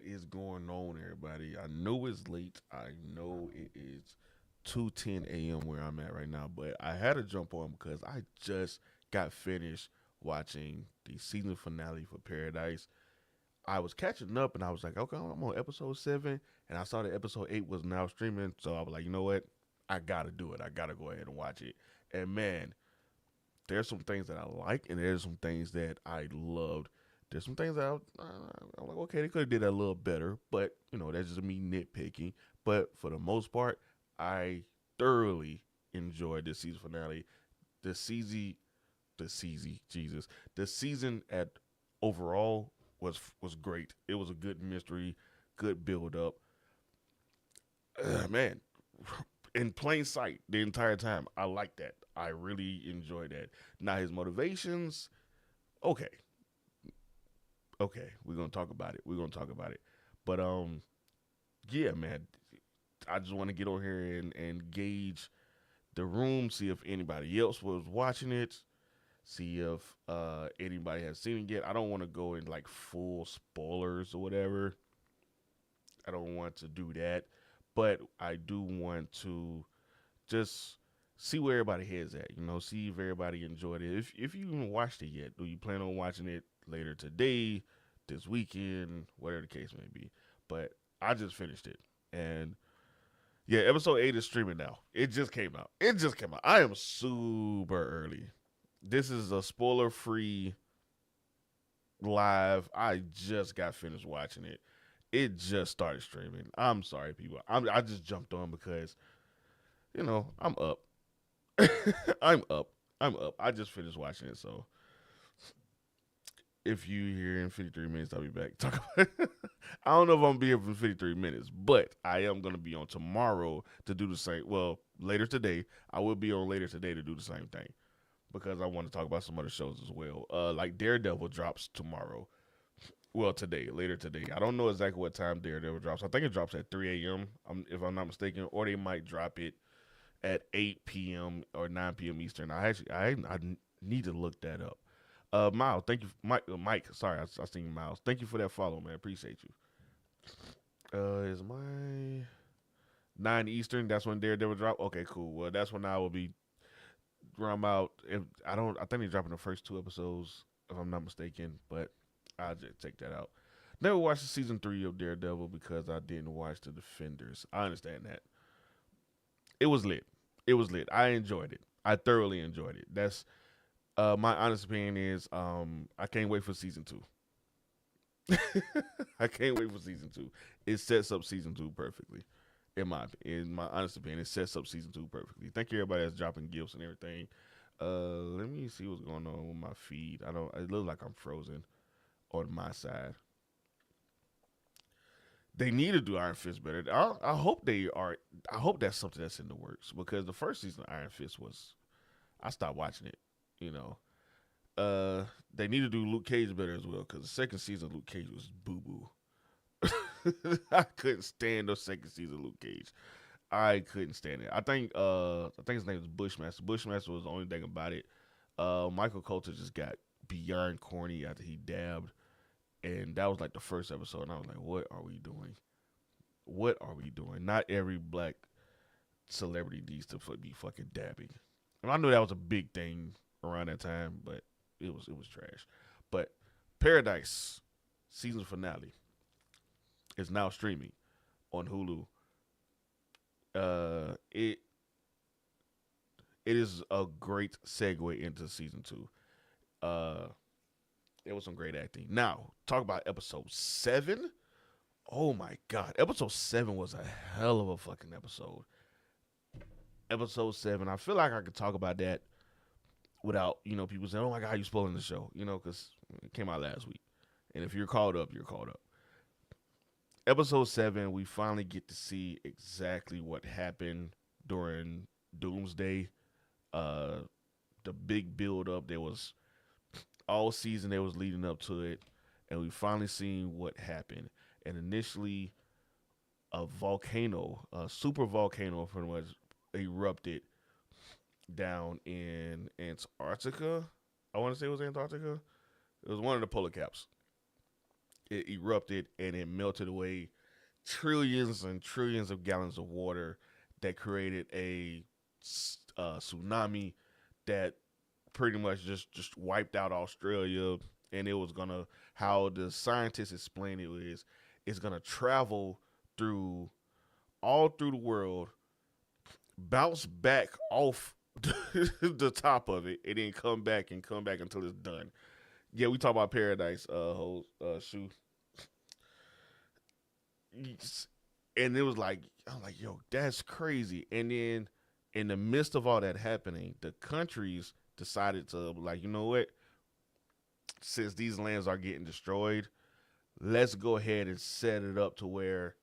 is going on, everybody? I know it's late. I know it is 2:10 a.m. where I'm at right now, but I had to jump on because I just got finished watching the season finale for Paradise. I was catching up and I was like, okay, I'm on episode 7, and I saw that episode 8 was now streaming, so I was like, you know what? I gotta do it. I gotta go ahead and watch it. And man, there's some things that I like, and there's some things that I loved. There's some things that I'm like, okay, they could have did that a little better, but that's just me nitpicking. But for the most part, I thoroughly enjoyed this season finale. The season, Jesus, the season at overall was great. It was a good mystery, good build up. Man, in plain sight the entire time. I like that. I really enjoy that. Now his motivations, okay, okay, we're gonna talk about it. We're gonna talk about it. But yeah, man, I just want to get on here and gauge the room, see if anybody else was watching it, see if anybody has seen it yet. I don't want to go in like full spoilers or whatever. I don't want to do that, but I do want to just see where everybody heads at. See if everybody enjoyed it. If you even watched it yet, do you plan on watching it later today, this weekend, whatever the case may be? But I just finished it, and yeah, episode 8 is streaming now. It just came out. It just came out. I am super early. This is a spoiler free live. I just got finished watching it. It just started streaming. I'm sorry, people. I just jumped on because I'm up. I'm up. I'm up. I just finished watching it, so if you here in 53 minutes, I'll be back. Talk about it. I don't know if I'm gonna be here for 53 minutes, but I am gonna be on tomorrow to do the same. Well, later today, I will be on later today to do the same thing because I want to talk about some other shows as well. Like Daredevil drops tomorrow. Well, today, later today. I don't know exactly what time Daredevil drops. I think it drops at 3 a.m. If I'm not mistaken, or they might drop it at 8 p.m. or 9 p.m. Eastern. I need to look that up. Miles, thank you, Mike. Sorry, I seen Miles. Thank you for that follow, man. Appreciate you. Is my 9 Eastern? That's when Daredevil drop. Okay, cool. Well, that's when I will be around out. If I don't, I think they're dropping the first 2 episodes, if I'm not mistaken. But I'll just check that out. Never watched the season 3 of Daredevil because I didn't watch the Defenders. I understand that. It was lit. It was lit. I enjoyed it. I thoroughly enjoyed it. That's my honest opinion is I can't wait for season 2. I can't wait for season 2. It sets up season 2 perfectly. In my honest opinion, it sets up season 2 perfectly. Thank you everybody that's dropping gifts and everything. Let me see what's going on with my feed. I don't. It looks like I'm frozen on my side. They need to do Iron Fist better. I hope they are. I hope that's something that's in the works because the first season of Iron Fist was. I stopped watching it. You know, they need to do Luke Cage better as well because the second season of Luke Cage was boo boo. I couldn't stand the second season of Luke Cage. I couldn't stand it. I think his name is Bushmaster. Bushmaster was the only thing about it. Michael Coulter just got beyond corny after he dabbed, and that was like the first episode. And I was like, "What are we doing? What are we doing?" Not every black celebrity needs to be fucking dabbing. And I knew that was a big thing around that time, but it was trash. But Paradise season finale is now streaming on Hulu. It is a great segue into season 2. Uh, there was some great acting. Now talk about episode 7. Oh my god, episode 7 was a hell of a fucking episode. Episode 7. I feel like I could talk about that without people saying, "Oh my god, you spoiling the show," because it came out last week. And if you're caught up, you're caught up. Episode 7, we finally get to see exactly what happened during Doomsday. Uh, the big build up there was all season there was leading up to it, and we finally seen what happened. And initially, a volcano, a super volcano, pretty much erupted down in Antarctica. I want to say it was Antarctica. It was one of the polar caps, it erupted and it melted away trillions and trillions of gallons of water that created a tsunami that pretty much just wiped out Australia. And it was gonna, how the scientists explain it is, it's gonna travel through all through the world, bounce back off the top of it, and then come back until it's done. Yeah, we talk about paradise, shoe, and it was like, I'm like, yo, that's crazy. And then in the midst of all that happening, the countries decided to, like, you know what? Since these lands are getting destroyed, let's go ahead and set it up to where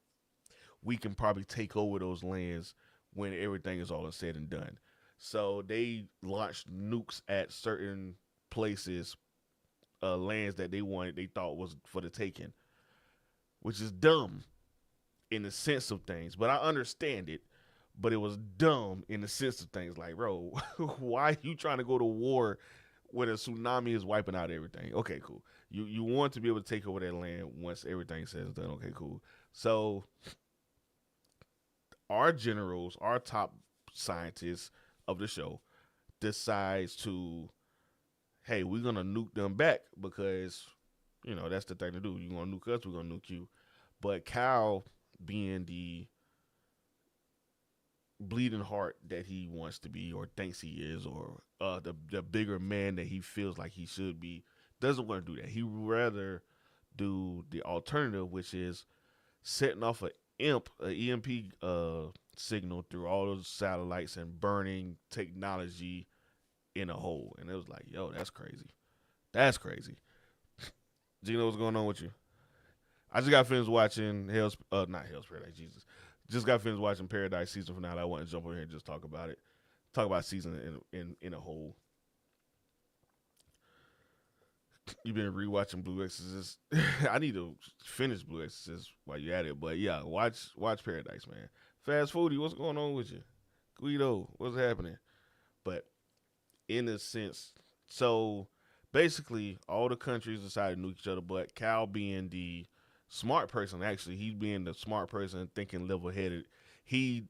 we can probably take over those lands when everything is all said and done. So they launched nukes at certain places, lands that they thought was for the taking, which is dumb in the sense of things. But I understand it. But it was dumb in the sense of things. Like, bro, why are you trying to go to war when a tsunami is wiping out everything? Okay, cool. You want to be able to take over that land once everything says done. Okay, cool. So our generals, our top scientists of the show, decides to, hey, we're gonna nuke them back because that's the thing to do. You're gonna nuke us, we're gonna nuke you. But Cal, being the bleeding heart that he wants to be or thinks he is, or the bigger man that he feels like he should be, doesn't want to do that. He would rather do the alternative, which is setting off EMP signal through all those satellites and burning technology in a hole. And it was like, yo, that's crazy. That's crazy. Gino, what's going on with you? I just got finished watching not Hell's Paradise, Jesus. Just got finished watching Paradise season finale. I want to jump over here and just talk about it. Talk about season in a whole. You've been rewatching Blue Exorcist. I need to finish Blue Exorcist while you're at it. But yeah, watch Paradise, man. Fast Foodie, what's going on with you? Guido, what's happening? But in a sense, so basically all the countries decided to nuke each other, but Cal being the smart person, actually, he being the smart person thinking level headed, he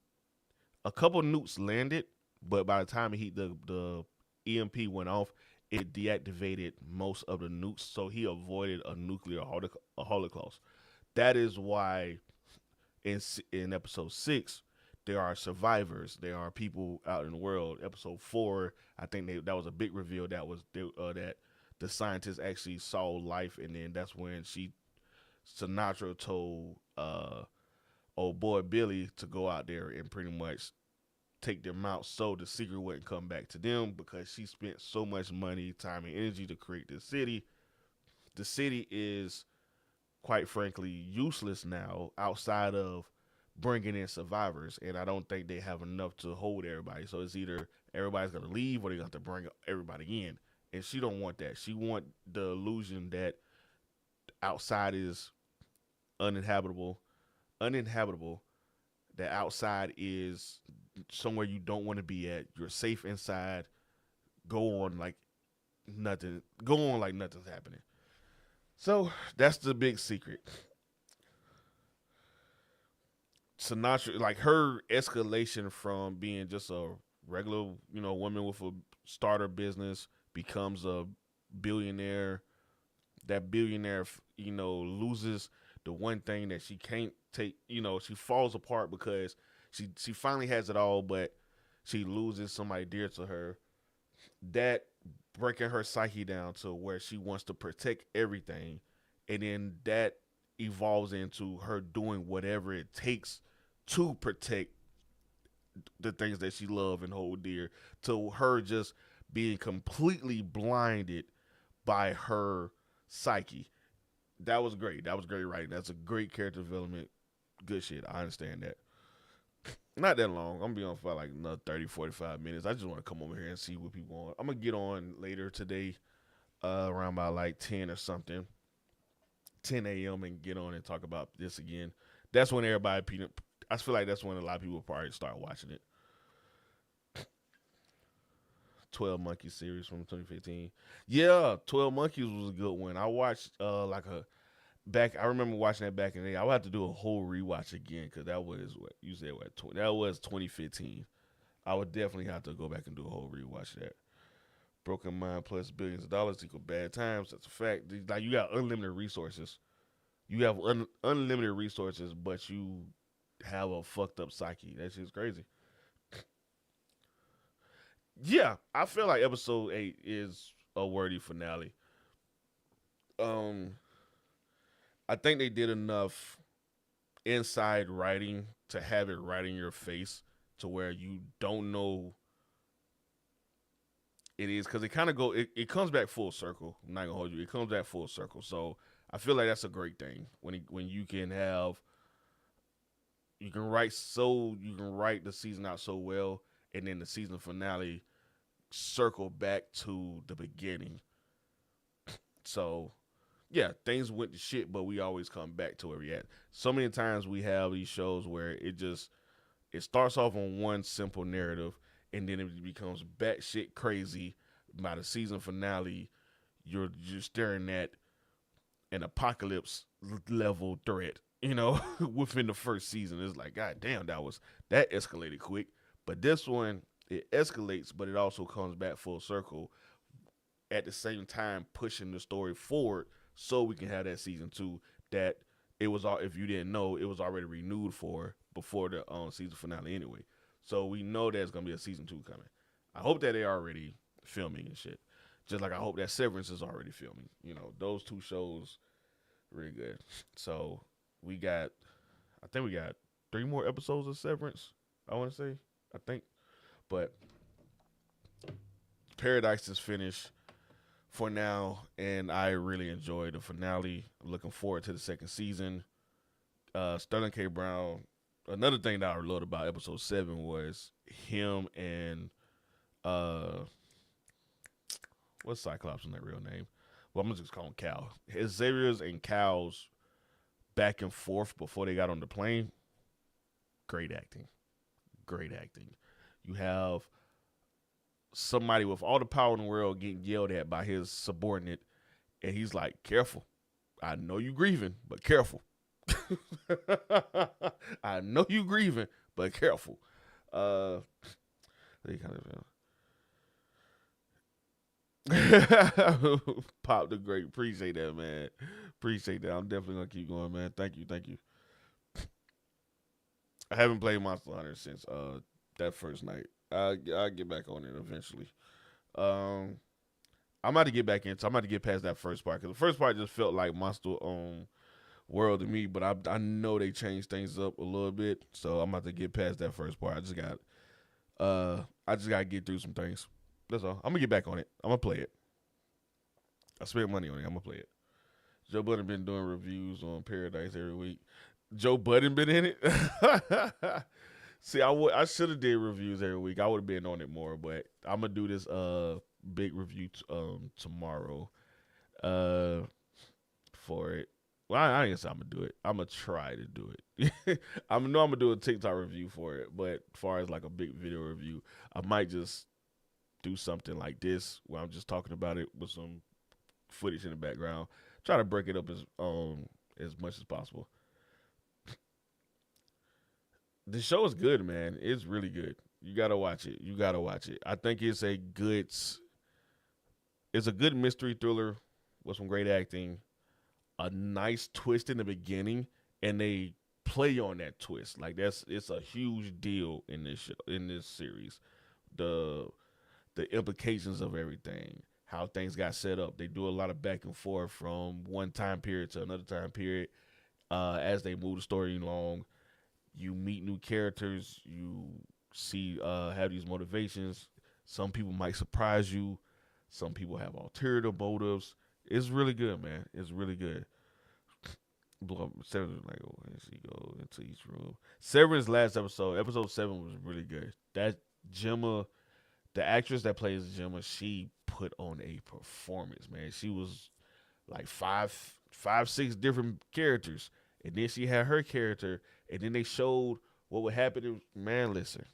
a couple nukes landed, but by the time the EMP went off, it deactivated most of the nukes, so he avoided a nuclear holocaust. That is why in episode 6 there are survivors. There are people out in the world. Episode 4, I think that was a big reveal. That the scientists actually saw life, and then that's when Sinatra told old boy Billy to go out there and pretty much take them out so the secret wouldn't come back to them, because she spent so much money, time, and energy to create this city. The city is, quite frankly, useless now outside of bringing in survivors, and I don't think they have enough to hold everybody. So it's either everybody's gonna leave or they got to bring everybody in, and she don't want that. She want the illusion that outside is uninhabitable, uninhabitable. That outside is somewhere you don't want to be at. You're safe inside. Go on like nothing. Go on like nothing's happening. So that's the big secret. Sinatra, like her escalation from being just a regular, woman with a starter business, becomes a billionaire. That billionaire, loses the one thing that she can't take. She falls apart because she finally has it all, but she loses somebody dear to her. That breaking her psyche down to where she wants to protect everything, and then that evolves into her doing whatever it takes to protect the things that she love and hold dear, to her just being completely blinded by her psyche. That was great. That was great writing. That's a great character development. Good shit. I understand that. Not that long. I'm going to be on for like another 30, 45 minutes. I just want to come over here and see what people want. I'm going to get on later today, around about like 10 or something, 10 a.m., and get on and talk about this again. That's when I feel like that's when a lot of people probably start watching it. 12 Monkeys series from 2015. Yeah, 12 Monkeys was a good one. I watched like a back. I remember watching that back in the day. I would have to do a whole rewatch again because that was what you said. What that was 2015. I would definitely have to go back and do a whole rewatch of that. Broken Mind plus billions of dollars equal bad times. That's a fact. Like you got unlimited resources. You have unlimited resources, but you have a fucked up psyche. That shit's crazy. Yeah, I feel like episode 8 is a worthy finale. Um, I think they did enough inside writing to have it right in your face to where you don't know it is because it kind of it comes back full circle. I'm not gonna hold you. It comes back full circle. So I feel like that's a great thing when you can have you can write the season out so well, and then the season finale circle back to the beginning. So yeah, things went to shit, but we always come back to where we at. So many times we have these shows where it starts off on one simple narrative, and then it becomes batshit crazy. By the season finale, you're staring at an apocalypse level threat. You know, within the first season, it's like, God damn, that escalated quick. But this one, it escalates, but it also comes back full circle at the same time, pushing the story forward so we can have that season 2 that it was all. If you didn't know, it was already renewed for before the season finale anyway. So we know there's gonna be a season 2 coming. I hope that they are already filming and shit. Just like I hope that Severance is already filming. You know, those two shows really good. So I think we got 3 more episodes of Severance. I want to say, I think, but Paradise is finished for now, and I really enjoyed the finale. I'm looking forward to the second season. Sterling K. Brown. Another thing that I loved about episode 7 was him and what's Cyclops in their real name? Well, I'm gonna just call him Cal. Xavier's and Cal's back and forth before they got on the plane. Great acting. Great acting. You have somebody with all the power in the world getting yelled at by his subordinate, and he's like, "Careful. I know you grieving, but careful." I know you grieving, but careful. They kind of Pop the Great. Appreciate that, man. Appreciate that. I'm definitely gonna keep going, man. Thank you, thank you. I haven't played Monster Hunter since that first night. I'll get back on it eventually. Um, I'm about to get back into. I'm about to get past that first part because the first part just felt like Monster World to me, but I know they changed things up a little bit, so I'm about to get past that first part. I just gotta get through some things. That's all. I'm gonna get back on it. I'm gonna play it. I spent money on it. I'm gonna play it. Joe Budden been doing reviews on Paradise every week. Joe Budden been in it. See, I should have did reviews every week. I would have been on it more, but I'm gonna do this big review tomorrow for it. Well, I ain't gonna say I'm gonna do it. I'm gonna try to do it. I'm gonna do a TikTok review for it, but as far as like a big video review, I might just do something like this where I'm just talking about it with some footage in the background. Try to break it up as much as possible. The show is good, man. It's really good. You gotta watch it. You gotta watch it. I think it's a good mystery thriller with some great acting, a nice twist in the beginning, and they play on that twist. Like it's a huge deal in this show, in this series. The implications of everything, how things got set up. They do a lot of back and forth from one time period to another time period as they move the story along. You meet new characters. You see have these motivations. Some people might surprise you. Some people have ulterior motives. It's really good, man. It's really good. Seven like, oh, and she go into each room. Severance last episode 7 was really good. That Gemma, the actress that plays Gemma, she put on a performance, man. She was like five, 6 different characters, and then she had her character, and then they showed what would happen. Man, listen,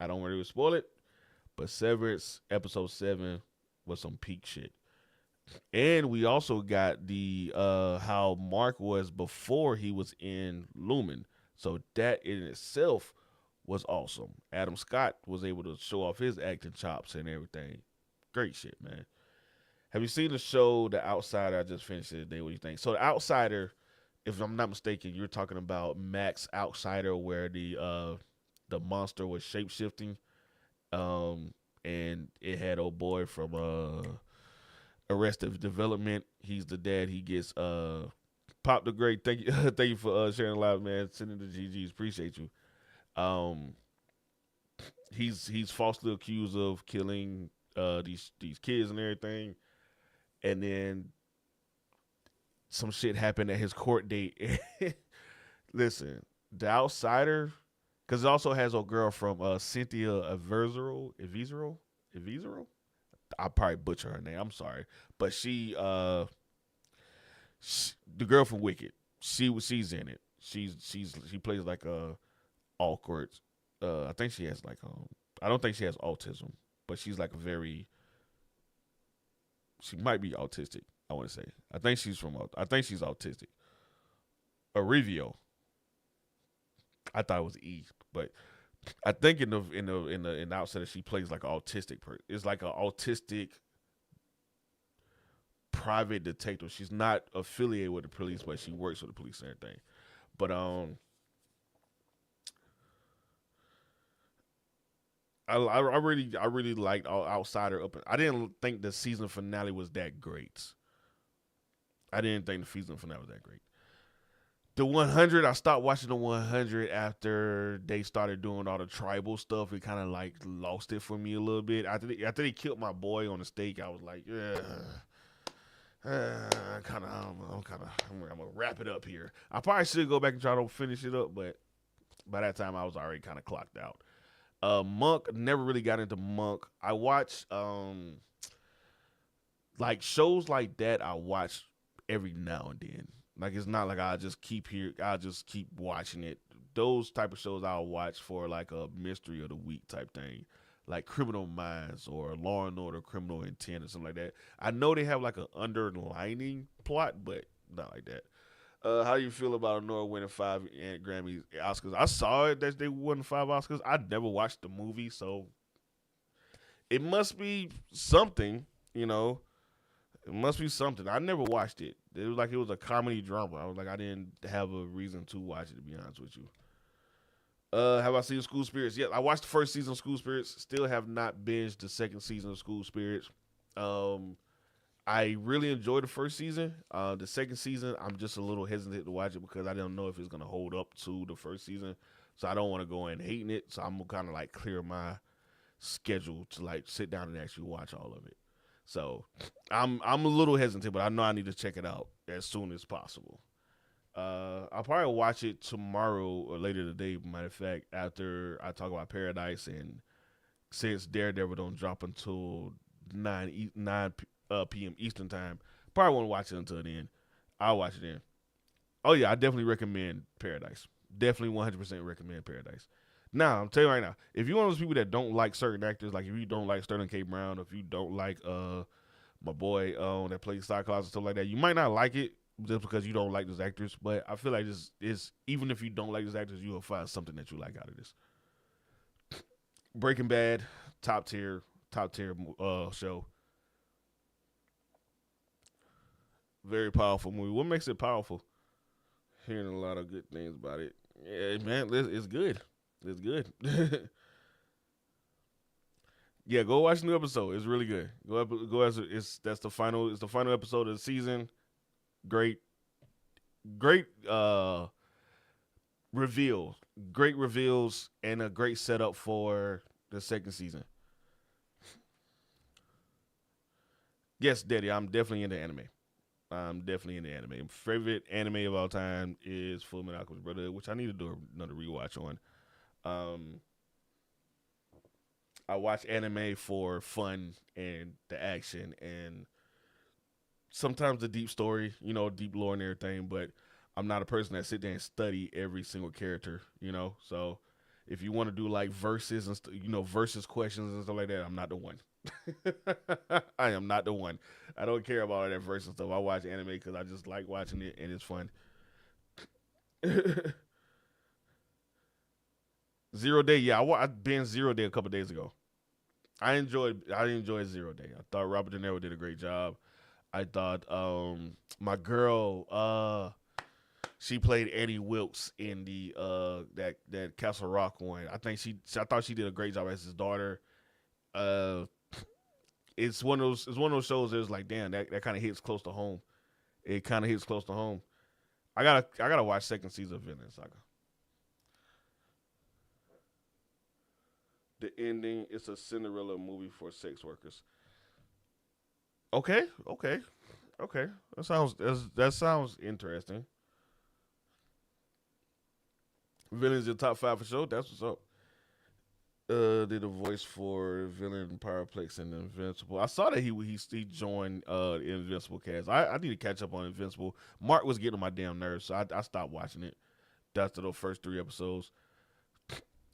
I don't want to spoil it, but Severance episode 7 was some peak shit. And we also got the how Mark was before he was in Lumen. So that in itself was awesome. Adam Scott was able to show off his acting chops and everything. Great shit, man. Have you seen the show The Outsider? I just finished it today. What do you think? So The Outsider, if I'm not mistaken, you're talking about Max Outsider, where the monster was shape shifting, and it had old boy from Arrested Development. He's the dad. He gets Pop the Great. Thank you, thank you for sharing live, man. Sending the GGs. Appreciate you. Um, he's falsely accused of killing these kids and everything, and then some shit happened at his court date. Listen, The Outsider, because it also has a girl from Cynthia Evizero. I'll probably butcher her name. I'm sorry, but the girl from Wicked. She's in it. She plays like a awkward. I think she has like I don't think she has autism, but she's like a very. She might be autistic. I want to say. I think she's from. I think she's autistic. Arivio. I thought it was E, but I think in the outside she plays like an autistic person. It's like an autistic private detective. She's not affiliated with the police, but she works with the police and everything. But I really liked Outsider up. I didn't think the season finale was that great. I didn't think the season finale was that great. The 100, I stopped watching the 100 after they started doing all the tribal stuff. It kind of like lost it for me a little bit. After they killed my boy on the stake, I was like, yeah, I'm gonna wrap it up here. I probably should go back and try to finish it up, but by that time I was already kind of clocked out. Monk, never really got into Monk. I watch like shows like that. I watch every now and then. Like it's not like I just keep watching it. Those type of shows I'll watch for like a mystery of the week type thing, like Criminal Minds or Law and Order, Criminal Intent or something like that. I know they have like an underlining plot, but not like that. How do you feel about Honora winning 5 Grammys, Oscars? I saw it that they won 5 Oscars. I never watched the movie, so it must be something. You know, it must be something. I never watched it. It was like it was a comedy drama. I was like, I didn't have a reason to watch it, to be honest with you. Have I seen School Spirits? Yeah, I watched the first season of School Spirits. Still have not binged the second season of School Spirits. Um, I really enjoyed the first season. The second season, I'm just a little hesitant to watch it because I don't know if it's gonna hold up to the first season. So I don't want to go in hating it. So I'm gonna kind of like clear my schedule to like sit down and actually watch all of it. So I'm a little hesitant, but I know I need to check it out as soon as possible. I'll probably watch it tomorrow or later today. Matter of fact, after I talk about Paradise, and since Daredevil don't drop until 9 p.m. Eastern time, probably won't watch it until then. I'll watch it then. Oh yeah, I definitely recommend Paradise. Definitely 100% recommend Paradise. Now, I'm telling you right now, if you're one of those people that don't like certain actors, like if you don't like Sterling K. Brown, if you don't like my boy that plays Cyclops and stuff like that, you might not like it just because you don't like those actors. But I feel like this is, even if you don't like those actors, you will find something that you like out of this. Breaking Bad, top tier show. Very powerful movie. What makes it powerful? Hearing a lot of good things about it. Yeah, man, it's good. It's good. Yeah, go watch the new episode. It's really good. Go as it's that's the final. It's the final episode of the season. Great, great reveal. Great reveals and a great setup for the second season. Yes, Daddy, I'm definitely into anime. I'm definitely into anime. Favorite anime of all time is Full Metal Alchemist Brotherhood, which I need to do another rewatch on. Um, I watch anime for fun and the action and sometimes the deep story, deep lore and everything. But I'm not a person that sit there and study every single character. So if you want to do like verses and verses questions and stuff like that, I'm not the one. I am not the one. I don't care about all that verse and stuff. I watch anime because I just like watching it and it's fun. Zero Day, yeah, I been Zero Day a couple days ago. I enjoyed Zero Day. I thought Robert De Niro did a great job. I thought my girl she played Eddie Wilkes in the that Castle Rock one. I thought she did a great job as his daughter. Uh, it's one of those shows that's like damn that kind of hits close to home. It kind of hits close to home. I gotta watch second season of Vinland Saga. The ending is a Cinderella movie for sex workers. Okay, okay, okay. That sounds interesting. Villains your top five for sure. That's what's up. Did a voice for villain Pyraplex and Invincible. I saw that he joined the Invincible cast. I need to catch up on Invincible. Mark was getting on my damn nerves, so I stopped watching it. After the first three episodes.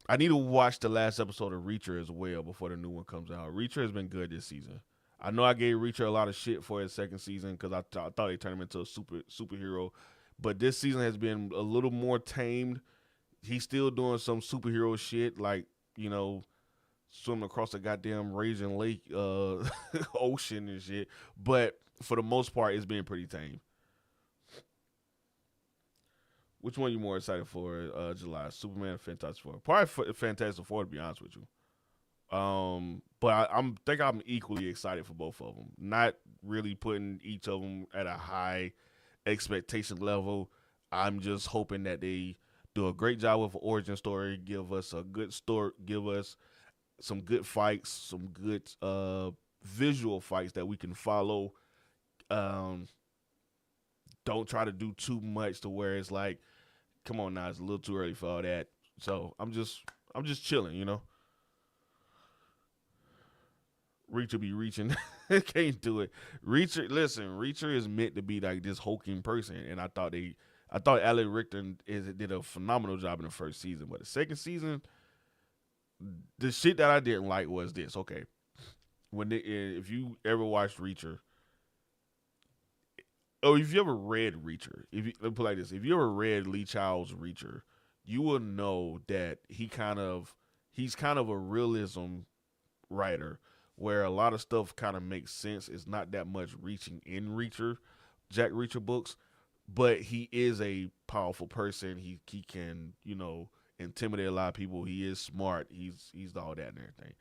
I need to watch the last episode of Reacher as well before the new one comes out. Reacher has been good this season. I know I gave Reacher a lot of shit for his second season because I thought they turned him into a superhero, but this season has been a little more tamed. He's still doing some superhero shit, like you know, swimming across the goddamn Raging Lake, ocean and shit. But for the most part, it's been pretty tame. Which one are you more excited for? July, Superman, or Fantastic Four. Probably Fantastic Four to be honest with you. But I'm equally excited for both of them. Not really putting each of them at a high expectation level. I'm just hoping that they do a great job with an origin story, give us a good story, give us some good fights, some good visual fights that we can follow. Um, don't try to do too much to where it's like, come on now, it's a little too early for all that. So I'm just chilling, you know. Reacher be reaching. Can't do it. Reacher is meant to be like this hulking person, and I thought Alan Richter did a phenomenal job in the first season, but the second season, the shit that I didn't like was this. Okay, if you ever watched Reacher, or if you ever read Reacher, if you let me put it like this, if you ever read Lee Child's Reacher, you will know that he's kind of a realism writer where a lot of stuff kind of makes sense. It's not that much reaching in Jack Reacher books, but he is a powerful person. He can intimidate a lot of people. He is smart. He's all that and everything.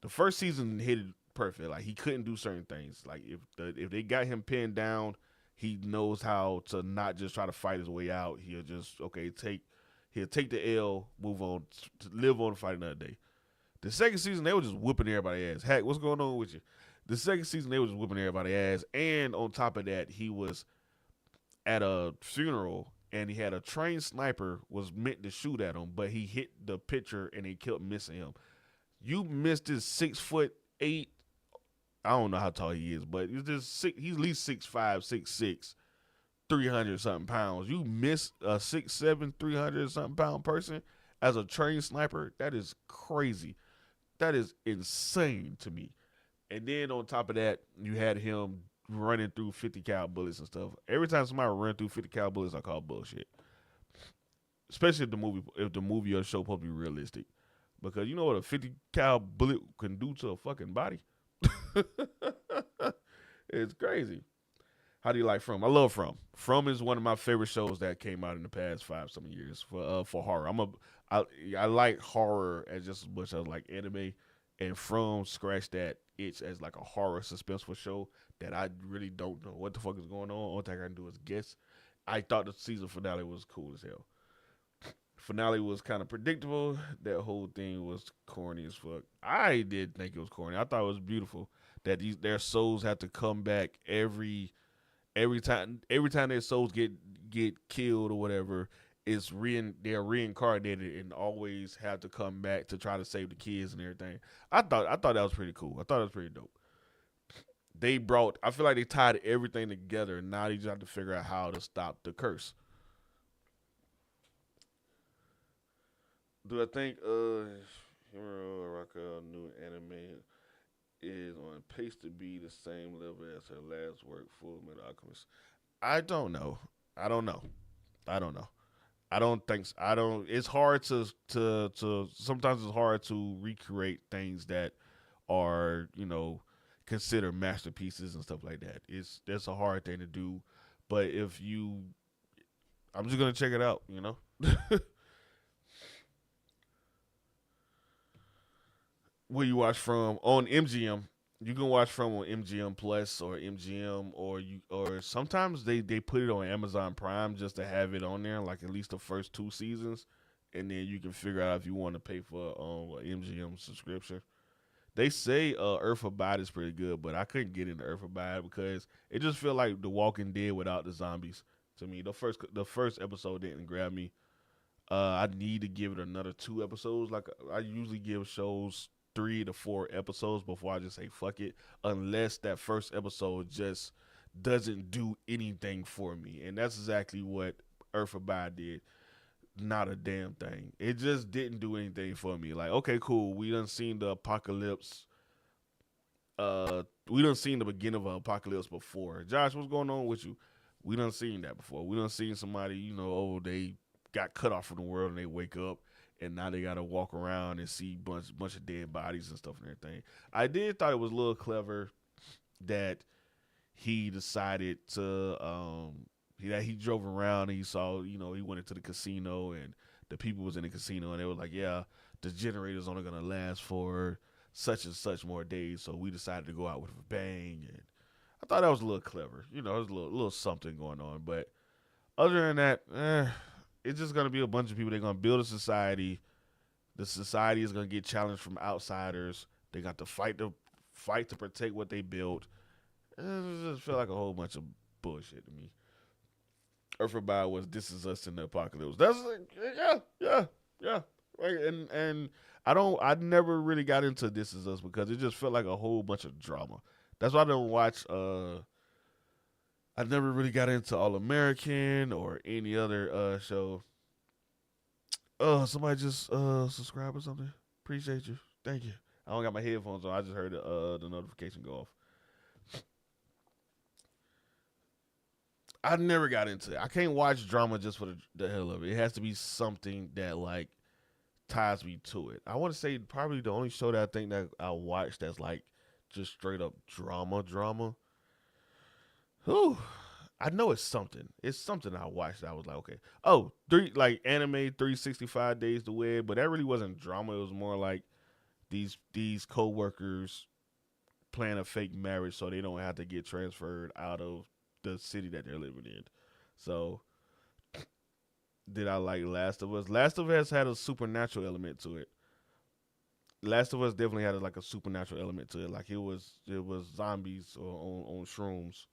The first season hit it perfect. Like he couldn't do certain things. Like if they got him pinned down, he knows how to not just try to fight his way out. He'll take the L, move on, to live on, to fight another day. The second season, they were just whooping everybody's ass. Heck, what's going on with you? The second season, they were just whooping everybody's ass. And on top of that, he was at a funeral and he had a trained sniper was meant to shoot at him, but he hit the picture and he kept missing him. You missed his 6'8". I don't know how tall he is, but he's at least 6'5", 6'6", 300 something pounds. You miss a 6'7", 300 something pound person as a trained sniper. That is crazy. That is insane to me. And then on top of that, you had him running through 50 cal bullets and stuff. Every time somebody run through 50 cal bullets, I call bullshit. Especially if the movie or show supposed to be realistic. Because you know what a 50 cal bullet can do to a fucking body? It's crazy. How do you like From? I love From. From is one of my favorite shows that came out in the past 5 some years for horror. I like horror as just as much as like anime, and From scratched that itch as like a horror suspenseful show that I really don't know what the fuck is going on. All thing I can do is guess. I thought the season finale was cool as hell. Finale was kind of predictable. That whole thing was corny as fuck. I did think it was corny. I thought it was beautiful that their souls have to come back every time their souls get killed or whatever, they're reincarnated and always have to come back to try to save the kids and everything. I thought that was pretty cool. I thought it was pretty dope. I feel like they tied everything together and now they just have to figure out how to stop the curse. Do I think Hero Rocka new anime? is on pace to be the same level as her last work, Full Metal Alchemist. I don't know. I don't know. I don't know. I don't think I don't. It's hard to. Sometimes it's hard to recreate things that are considered masterpieces and stuff like that. That's a hard thing to do. But if you, I'm just gonna check it out. Where you watch from on MGM. You can watch from on MGM Plus or MGM, or sometimes they put it on Amazon Prime just to have it on there, like at least the first two seasons, and then you can figure out if you want to pay for an MGM subscription. They say Earth Abide is pretty good, but I couldn't get into Earth Abide because it just felt like The Walking Dead without the zombies. To me, the first episode didn't grab me. I need to give it another two episodes. Like I usually give shows 3 to 4 episodes before I just say fuck it, unless that first episode just doesn't do anything for me, and that's exactly what Earth Abide did. Not a damn thing. It just didn't do anything for me. Like, okay, cool. We done seen the apocalypse. We done seen the beginning of an apocalypse before. Josh, what's going on with you? We done seen that before. We done seen somebody, oh, they got cut off from the world and they wake up and now they gotta walk around and see bunch of dead bodies and stuff and everything. I did thought it was a little clever that he decided to he drove around and he saw, he went into the casino and the people was in the casino and they were like, yeah, the generator's only gonna last for such and such more days, so we decided to go out with a bang. And I thought that was a little clever. There's a little something going on. But other than that, it's just gonna be a bunch of people. They're gonna build a society. The society is gonna get challenged from outsiders. They got to fight to protect what they built. It just felt like a whole bunch of bullshit to me. Earthbound was This Is Us in the Apocalypse. That's like, yeah. Right, and I never really got into This Is Us because it just felt like a whole bunch of drama. That's why I don't watch. I never really got into All American or any other show. Somebody just subscribe or something. Appreciate you. Thank you. I don't got my headphones on. I just heard the notification go off. I never got into it. I can't watch drama just for the hell of it. It has to be something that like ties me to it. I want to say probably the only show that I think that I watched that's like just straight up drama. Whew. I know it's something. It's something I watched that I was like, okay. Oh, like anime 365 days to wed, but that really wasn't drama. It was more like these co-workers plan a fake marriage so they don't have to get transferred out of the city that they're living in. So, did I like Last of Us? Last of Us had a supernatural element to it. Last of Us definitely had like a supernatural element to it. Like it was zombies or on shrooms.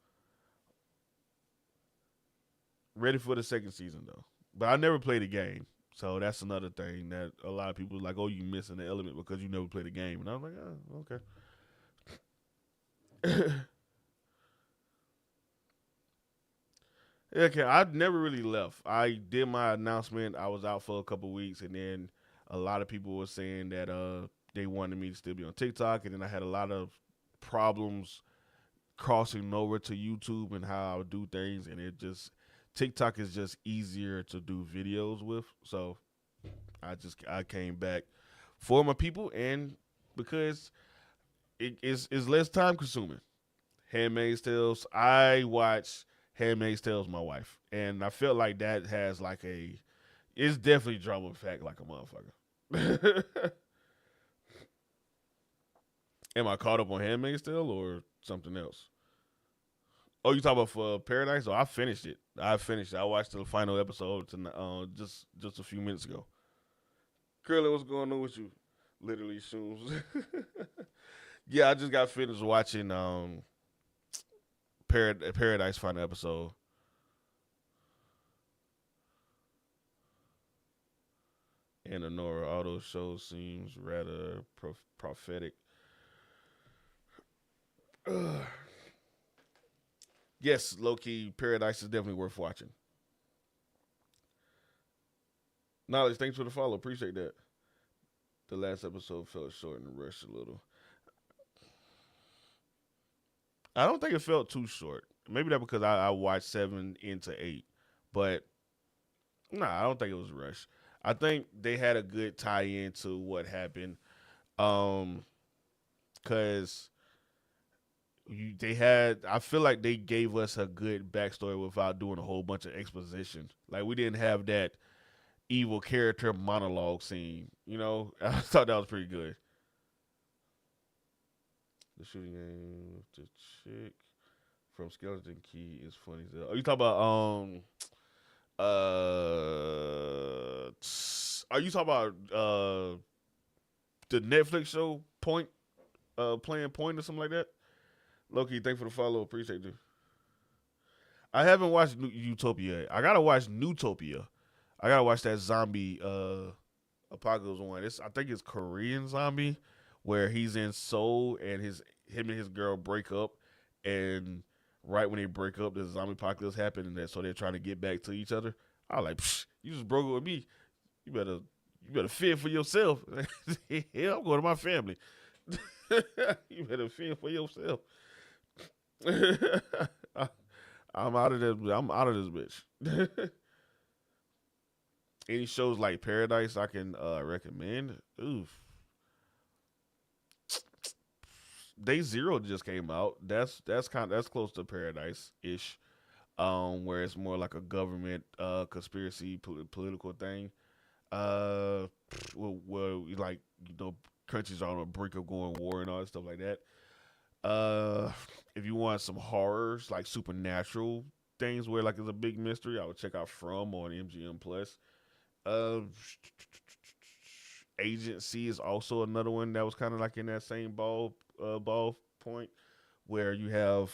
Ready for the second season though, but I never played the game, so that's another thing that a lot of people are like, oh, you missing the element because you never played the game, and I was like, oh, okay. Okay, I never really left. I did my announcement. I was out for a couple weeks, and then a lot of people were saying that they wanted me to still be on TikTok, and then I had a lot of problems crossing over to YouTube and how I would do things, and it just TikTok is just easier to do videos with. So I came back for my people, and because it's less time consuming. Handmaid's Tales. I watch Handmaid's Tales with my wife, and I feel like that has like it's definitely drama fact like a motherfucker. Am I caught up on Handmaid's Tale or something else? Oh, you talking about for Paradise? Oh, I finished it. I watched the final episode tonight, just a few minutes ago. Curly, what's going on with you? Literally shoes. Yeah, I just got finished watching Paradise final episode. And Honora, all those shows seems rather prophetic. Yes, low key, Paradise is definitely worth watching. Knowledge, thanks for the follow. Appreciate that. The last episode felt short and rushed a little. I don't think it felt too short. Maybe that because I watched 7 into 8, but nah, I don't think it was rushed. I think they had a good tie in to what happened. Um, cause they had. I feel like they gave us a good backstory without doing a whole bunch of exposition. Like we didn't have that evil character monologue scene. I thought that was pretty good. The shooting game with the chick from Skeleton Key is funny as hell. Are you talking about are you talking about the Netflix show Point playing Point or something like that? Loki, thanks for the follow. Appreciate you. I haven't watched Utopia yet. I gotta watch Newtopia. I gotta watch that zombie apocalypse one. I think it's Korean zombie where he's in Seoul and him and his girl break up, and right when they break up, the zombie apocalypse happened, and so they're trying to get back to each other. I was like, Psh, you just broke up with me. You better fend for yourself. Hell, I'm going to my family. You better fend for yourself. I'm out of this. I'm out of this bitch. Any shows like Paradise I can recommend? Oof. Day Zero just came out. That's close to Paradise ish. Where it's more like a government conspiracy political thing. Uh, like countries are on the brink of going war and all that stuff like that. Uh, if you want some horrors like supernatural things where like it's a big mystery, I would check out From on MGM Plus. Uh, Agency is also another one that was kind of like in that same ball point where you have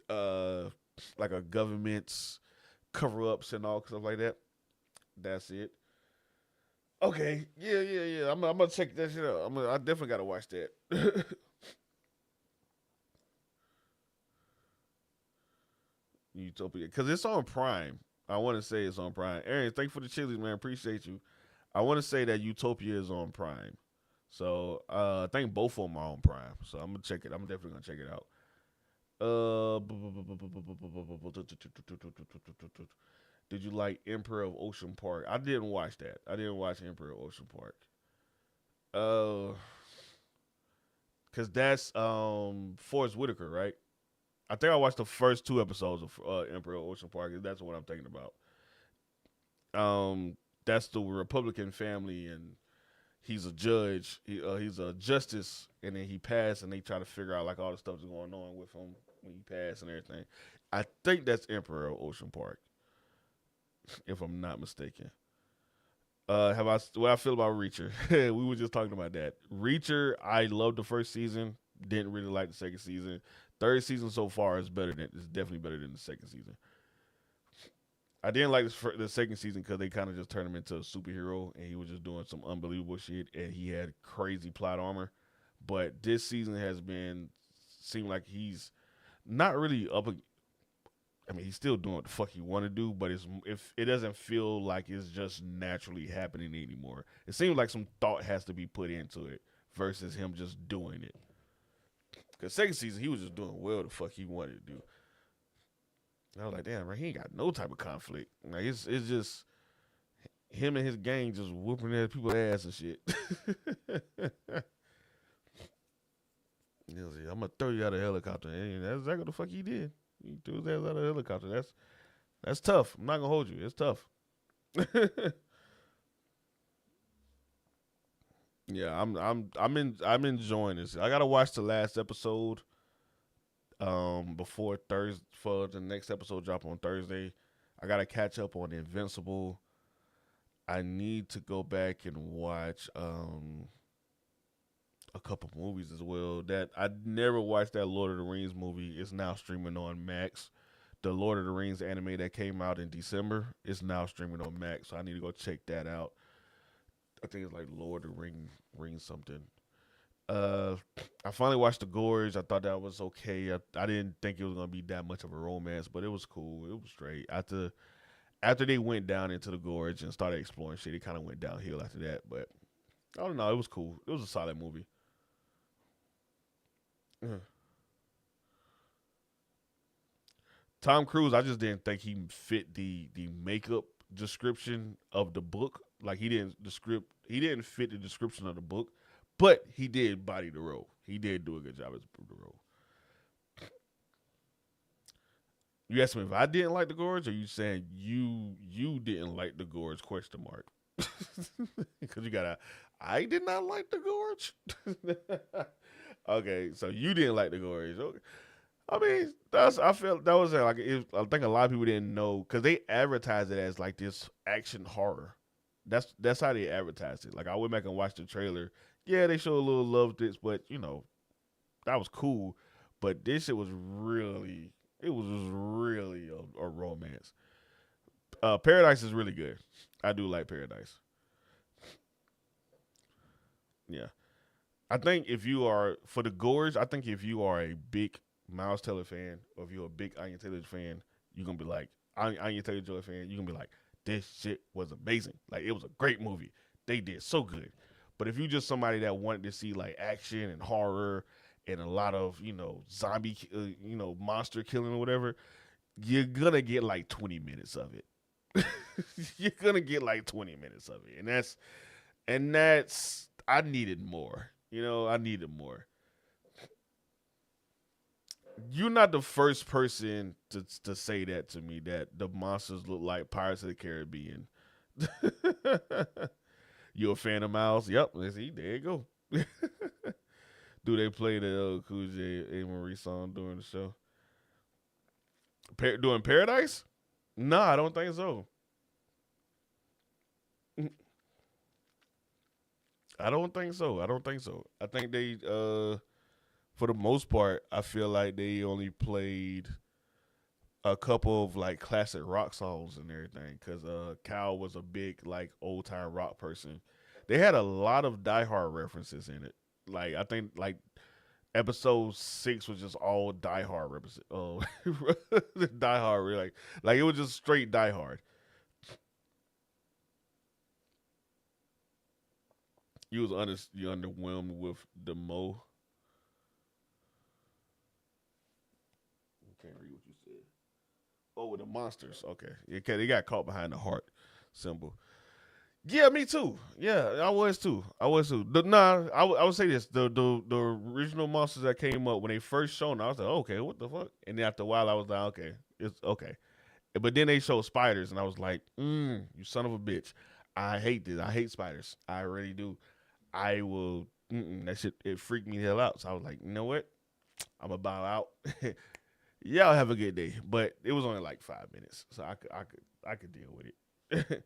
uh like a government's cover ups and all stuff like that. That's it. Okay, yeah. I'm gonna check that shit out. I definitely gotta watch that. Utopia, because it's on Prime. I want to say it's on Prime. Aaron, thank you for the chilies, man. Appreciate you. I want to say that Utopia is on Prime. So I think both of them are on Prime. So I'm gonna check it. I'm definitely gonna check it out. Did you like Emperor of Ocean Park? I didn't watch that. I didn't watch Emperor of Ocean Park. Uh, cause that's Forrest Whitaker, right? I think I watched the first 2 episodes of Emperor of Ocean Park. That's what I'm thinking about. That's the Republican family, and he's a judge. He's a justice, and then he passed, and they try to figure out like all the stuff that's going on with him when he passed and everything. I think that's Emperor of Ocean Park, if I'm not mistaken. Have I what I feel about Reacher? We were just talking about that. Reacher, I loved the first season. Didn't really like the second season. Third season so far is better than it's definitely better than the second season. I didn't like the second season because they kind of just turned him into a superhero and he was just doing some unbelievable shit and he had crazy plot armor. But this season has been seemed like he's not really up. I mean, he's still doing what the fuck he want to do, but if it doesn't feel like it's just naturally happening anymore. It seems like some thought has to be put into it versus him just doing it. Because second season he was just doing well the fuck he wanted to do. And I was like, damn, right, he ain't got no type of conflict. Like it's just him and his gang just whooping at people's ass and shit. I'm gonna throw you out of a helicopter. And that's exactly what the fuck he did. He threw his ass out of a helicopter. That's tough. I'm not gonna hold you. It's tough. Yeah, I'm enjoying this. I gotta watch the last episode before Thursday for the next episode drop on Thursday. I gotta catch up on Invincible. I need to go back and watch a couple movies as well. That I never watched that Lord of the Rings movie. It's now streaming on Max. The Lord of the Rings anime that came out in December is now streaming on Max. So I need to go check that out. I think it's like Lord of the Rings something. Uh, I finally watched The Gorge. I thought that was okay. I didn't think it was gonna be that much of a romance, but it was cool. It was straight. After they went down into the gorge and started exploring shit, it kind of went downhill after that. But I don't know. It was cool. It was a solid movie. Tom Cruise, I just didn't think he fit the makeup description of the book. Like he didn't fit the description of the book, but he did body the role. He did do a good job as the role. You asked me if I didn't like the Gorge, or you saying you didn't like the Gorge? Question mark. Because you gotta. I did not like the Gorge. Okay, so you didn't like the Gorge. Okay. I mean, I felt that was like I think a lot of people didn't know because they advertised it as like this action horror. That's how they advertised it. Like I went back and watched the trailer. Yeah, they showed a little love this, but that was cool. But this shit was really, it was just really a romance. Paradise is really good. I do like Paradise. Yeah, I think if you are for the Gorge, I think if you are a big Miles Teller fan or if you're a big Anya Taylor fan, you're gonna be like Anya Taylor Joy fan. You're gonna be like, this shit was amazing. Like it was a great movie. They did so good. But if you just somebody that wanted to see like action and horror and a lot of zombie monster killing or whatever, you're gonna get like 20 minutes of it. You're gonna get like 20 minutes of it, and that's I needed more. I needed more. You're not the first person to say that to me that the monsters look like Pirates of the Caribbean. You a fan of Miles? Yep. Let's see. There you go. Do they play the Cool J A Marie song during the show? Doing Paradise? No, I don't think so. I don't think so. I don't think so. I think they for the most part, I feel like they only played a couple of like classic rock songs and everything because Cal was a big like old time rock person. They had a lot of Die Hard references in it. Like I think like episode 6 was just all Die Hard represent. Oh, Die Hard really like it was just straight Die Hard. You underwhelmed with the Mo. I can't read what you said. Oh, with the monsters. Okay, okay, they got caught behind the heart symbol. Yeah, me too. Yeah, I was too. I was too. I would say this: the original monsters that came up when they first shown, I was like, okay, what the fuck? And then after a while, I was like, okay, it's okay. But then they showed spiders, and I was like, you son of a bitch. I hate this. I hate spiders. I really do. I will. That shit it freaked me the hell out. So I was like, you know what? I'm gonna bow out. Y'all have a good day. But it was only like 5 minutes, so I could deal with it.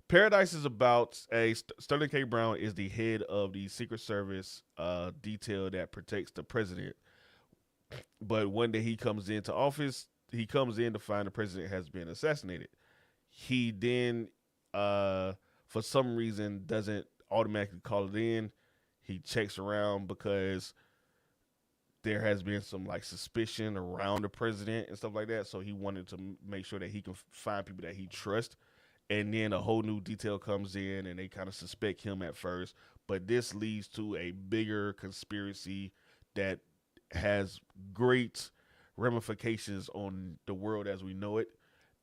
Paradise is about a Sterling K. Brown is the head of the Secret Service detail that protects the president. But one day he comes into office, he comes in to find the president has been assassinated. He then, uh, for some reason, doesn't automatically call it in. He checks around because there has been some like suspicion around the president and stuff like that. So he wanted to make sure that he can find people that he trusts. And then a whole new detail comes in, and they kind of suspect him at first. But this leads to a bigger conspiracy that has great ramifications on the world as we know it.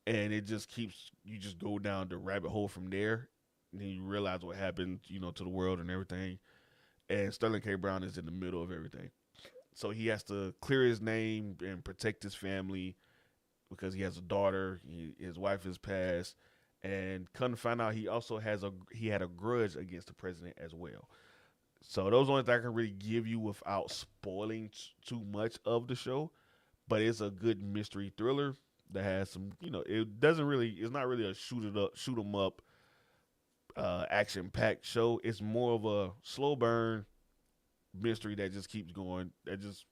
And it just keeps you just go down the rabbit hole from there. And then you realize what happened, to the world and everything. And Sterling K. Brown is in the middle of everything. So he has to clear his name and protect his family because he has a daughter. His wife has passed, and come to find out, he had a grudge against the president as well. So those are only things I can really give you without spoiling too much of the show. But it's a good mystery thriller that has some. It's not really a shoot 'em up, action packed show. It's more of a slow burn mystery that just keeps going. That just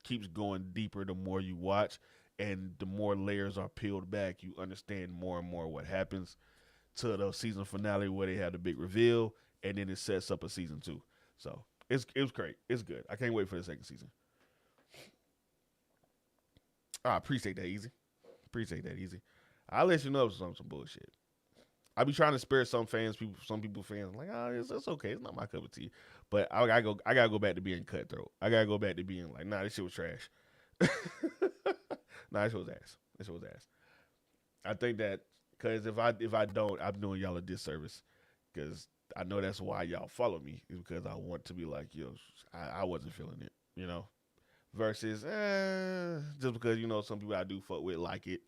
keeps going deeper the more you watch, and the more layers are peeled back. You understand more and more what happens to the season finale where they had the big reveal, and then it sets up a season 2. So it was great. It's good. I can't wait for the second season. I appreciate that, easy. Appreciate that, easy. I'll let you know if some bullshit. I be trying to spare some people fans like, it's okay, it's not my cup of tea. But I gotta go back to being cutthroat. I gotta go back to being like, nah, this shit was trash. Nah, this shit was ass. That shit was ass. I think that because if I don't, I'm doing y'all a disservice. Because I know that's why y'all follow me is because I want to be like, yo, I wasn't feeling it, you know. Versus, just because some people I do fuck with like it.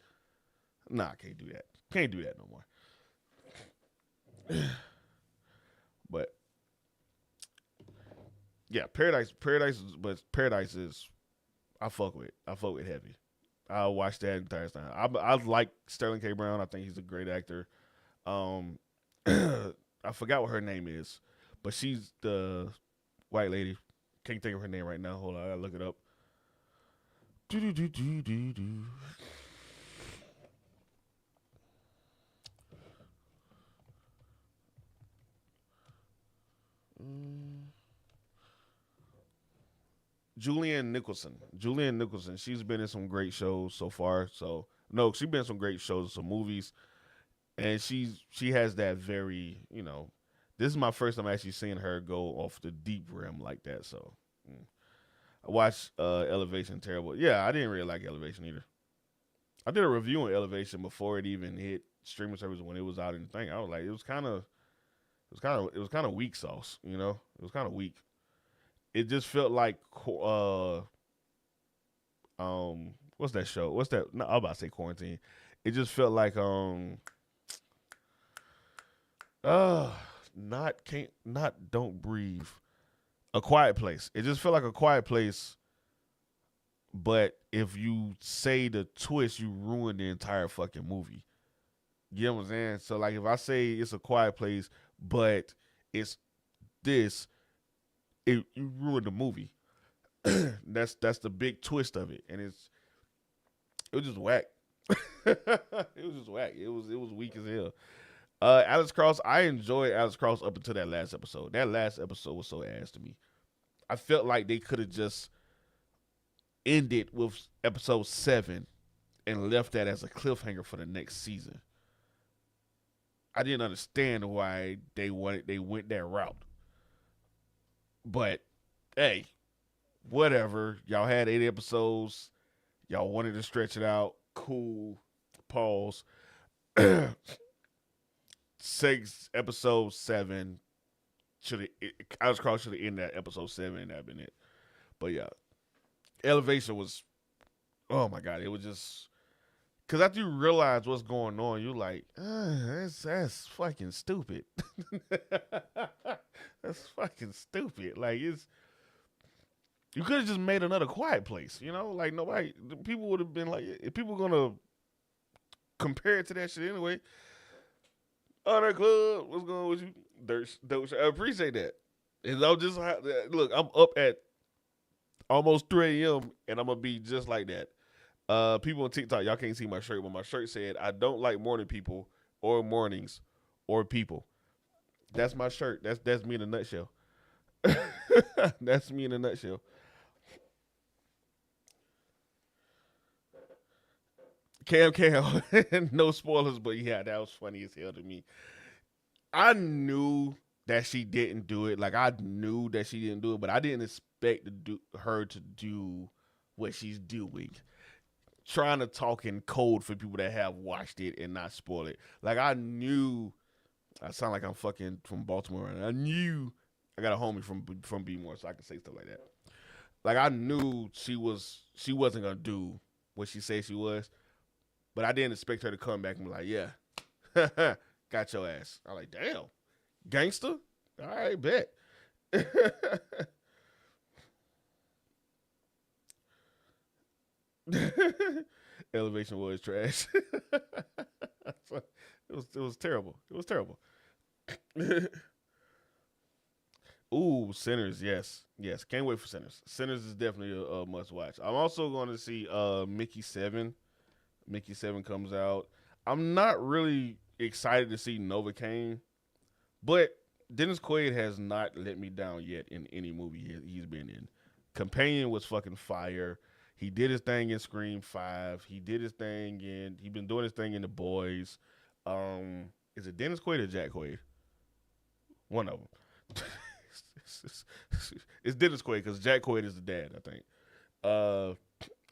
Nah, I can't do that. Can't do that no more. But yeah, but Paradise is I fuck with heavy. I watched that entire time. I like Sterling K. Brown. I think he's a great actor. Um, I forgot what her name is, but she's the white lady. Can't think of her name right now. Hold on, I gotta look it up. Do do do do do do. Mm. Julianne Nicholson. Julianne Nicholson. She's been in some great shows so far. So no, she's been in some great shows, some movies, and she has that very This is my first time actually seeing her go off the deep rim like that. So mm. I watched Elevation. Terrible. Yeah, I didn't really like Elevation either. I did a review on Elevation before it even hit streaming service when it was out in the thing. I was like, it was kind of weak sauce. It was kind of weak. It just felt like what's that show? What's that? No, I'm about to say Quarantine. It just felt like uh not Don't Breathe. A Quiet Place. It just felt like A Quiet Place, but if you say the twist, you ruin the entire fucking movie. You know what I'm saying? So like if I say it's A Quiet Place, but it's this, you ruin the movie. That's the big twist of it, and it was just whack. It was just whack. It was weak as hell. Alex Cross, I enjoyed Alex Cross up until that last episode. That last episode was so ass to me. I felt like they could have just ended with episode 7 and left that as a cliffhanger for the next season. I didn't understand why they went that route. But hey, whatever. Y'all had 8 episodes. Y'all wanted to stretch it out. Cool. Pause. Episode 7 should have. I was called should have ended at episode 7 and that been it. But yeah, Elevation was. Oh my god, it was just because after you realize what's going on, you're like, that's fucking stupid. That's fucking stupid. Like you could have just made another Quiet Place. Like nobody, people would have been like, if people were gonna compare it to that shit anyway. Honor Club, what's going on with you? Dirt. I appreciate that. And I'll just look. I'm up at almost 3 a.m. and I'm gonna be just like that. People on TikTok, y'all can't see my shirt, but my shirt said, "I don't like morning people or mornings or people." That's my shirt. That's me in a nutshell. That's me in a nutshell. Cam, no spoilers, but yeah, that was funny as hell to me. I knew that she didn't do it. Like I knew that she didn't do it, but I didn't expect her to do what she's doing. Trying to talk in code for people that have watched it and not spoil it. Like I knew. I sound like I'm fucking from Baltimore. And I knew I got a homie from B-more, so I can say stuff like that. Like I knew she wasn't gonna do what she said she was, but I didn't expect her to come back and be like, yeah, got your ass. I'm like, damn, gangster. All right, bet. Elevation was trash. It was terrible. It was terrible. Ooh, Sinners, yes, yes. Can't wait for Sinners. Sinners is definitely a must watch. I'm also going to see Mickey 7. Mickey 7 comes out. I'm not really excited to see Novocaine, but Dennis Quaid has not let me down yet in any movie he's been in. Companion was fucking fire. He did his thing in Scream 5. He did his thing he been doing his thing in The Boys. Is it Dennis Quaid or Jack Quaid? One of them. It's Dennis Quaid because Jack Quaid is the dad, I think.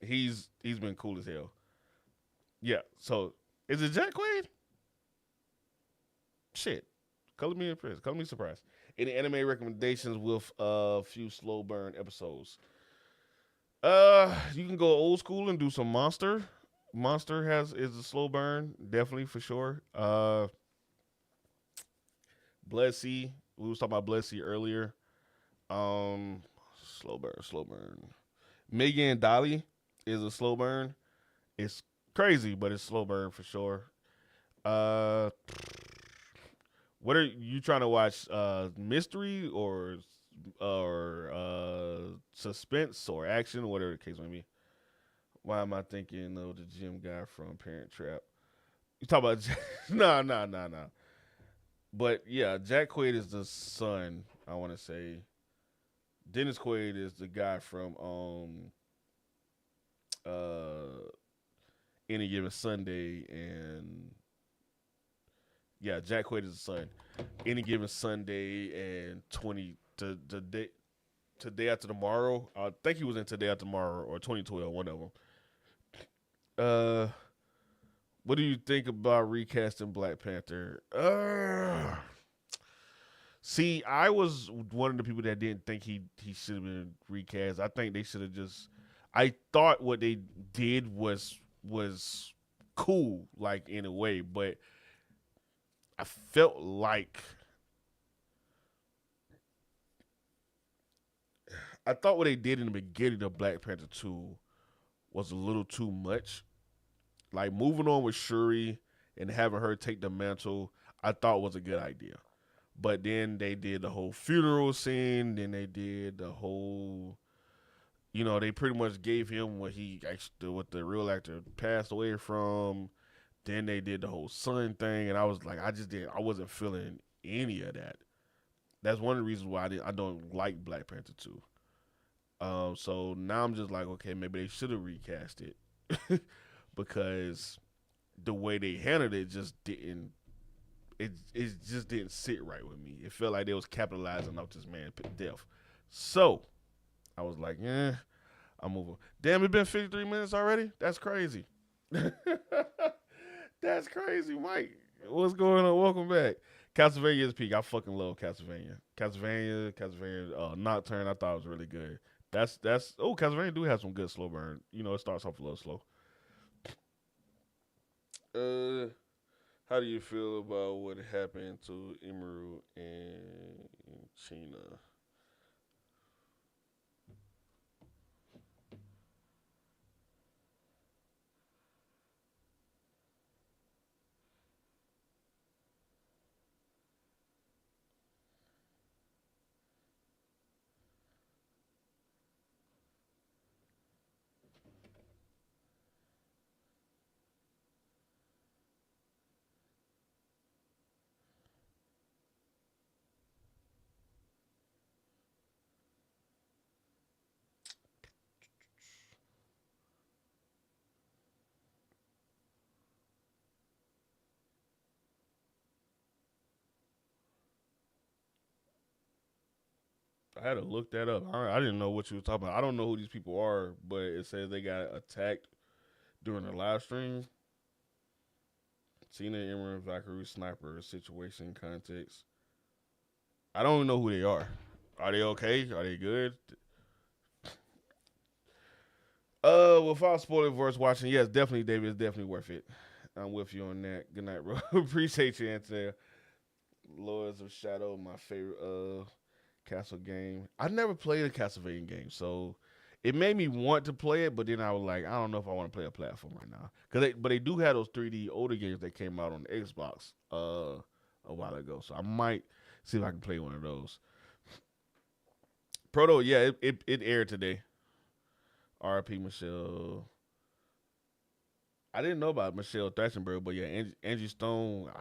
He's been cool as hell. Yeah. So is it Jack Quaid? Shit. Color me impressed. Color me surprised. Any anime recommendations with a few slow burn episodes? You can go old school and do some Monster. Monster is a slow burn, definitely for sure. Blood Sea. We was talking about Blood Sea earlier. Um, slow burn, slow burn. Megan and Dolly is a slow burn. It's crazy, but it's slow burn for sure. Uh, what are you trying to watch? Mystery or suspense or action, whatever the case may be. Why am I thinking of the gym guy from Parent Trap? You talk about no, no, no, no. But yeah, Jack Quaid is the son. I want to say Dennis Quaid is the guy from uh Any Given Sunday, and yeah, Jack Quaid is the son. Any Given Sunday and 20 to day Today After Tomorrow. I think he was in Today After Tomorrow or 2012, one of them. Uh, what do you think about recasting Black Panther? See, I was one of the people that didn't think he should have been recast. I think they should have just. I thought what they did was cool, like in a way, but I felt like I thought what they did in the beginning of Black Panther 2 was a little too much. Like moving on with Shuri and having her take the mantle, I thought was a good idea. But then they did the whole funeral scene. Then they did the whole, they pretty much gave him what the real actor passed away from. Then they did the whole son thing, and I was like, I wasn't feeling any of that. That's one of the reasons why I don't like Black Panther 2. So now I'm just like, okay, maybe they should have recast it because the way they handled it it just didn't sit right with me. It felt like they was capitalizing off this man's death. So I was like, yeah, I'm moving. Damn, it been 53 minutes already. That's crazy. That's crazy, Mike. What's going on? Welcome back. Castlevania is peak. I fucking love Castlevania. Castlevania, Nocturne. I thought it was really good. Castlevania do have some good slow burn. It starts off a little slow. Uh, how do you feel about what happened to Emerald and China? I had to look that up. I didn't know what you were talking about. I don't know who these people are, but it says they got attacked during the live stream. Tina, Emerald, Valkyrie, Sniper, situation, context. I don't know who they are. Are they okay? Are they good? Without spoiler verse watching, yes, definitely, David, it's definitely worth it. I'm with you on that. Good night, bro. Appreciate you, Antel. Lords of Shadow, my favorite Castle game. I never played a Castlevania game, so it made me want to play it, but then I was like, I don't know if I want to play a platform right now. But they do have those 3D older games that came out on the Xbox a while ago, so I might see if I can play one of those. Proto, yeah, it aired today. R.I.P. Michelle. I didn't know about Michelle Trachtenberg, but yeah, Angie Stone.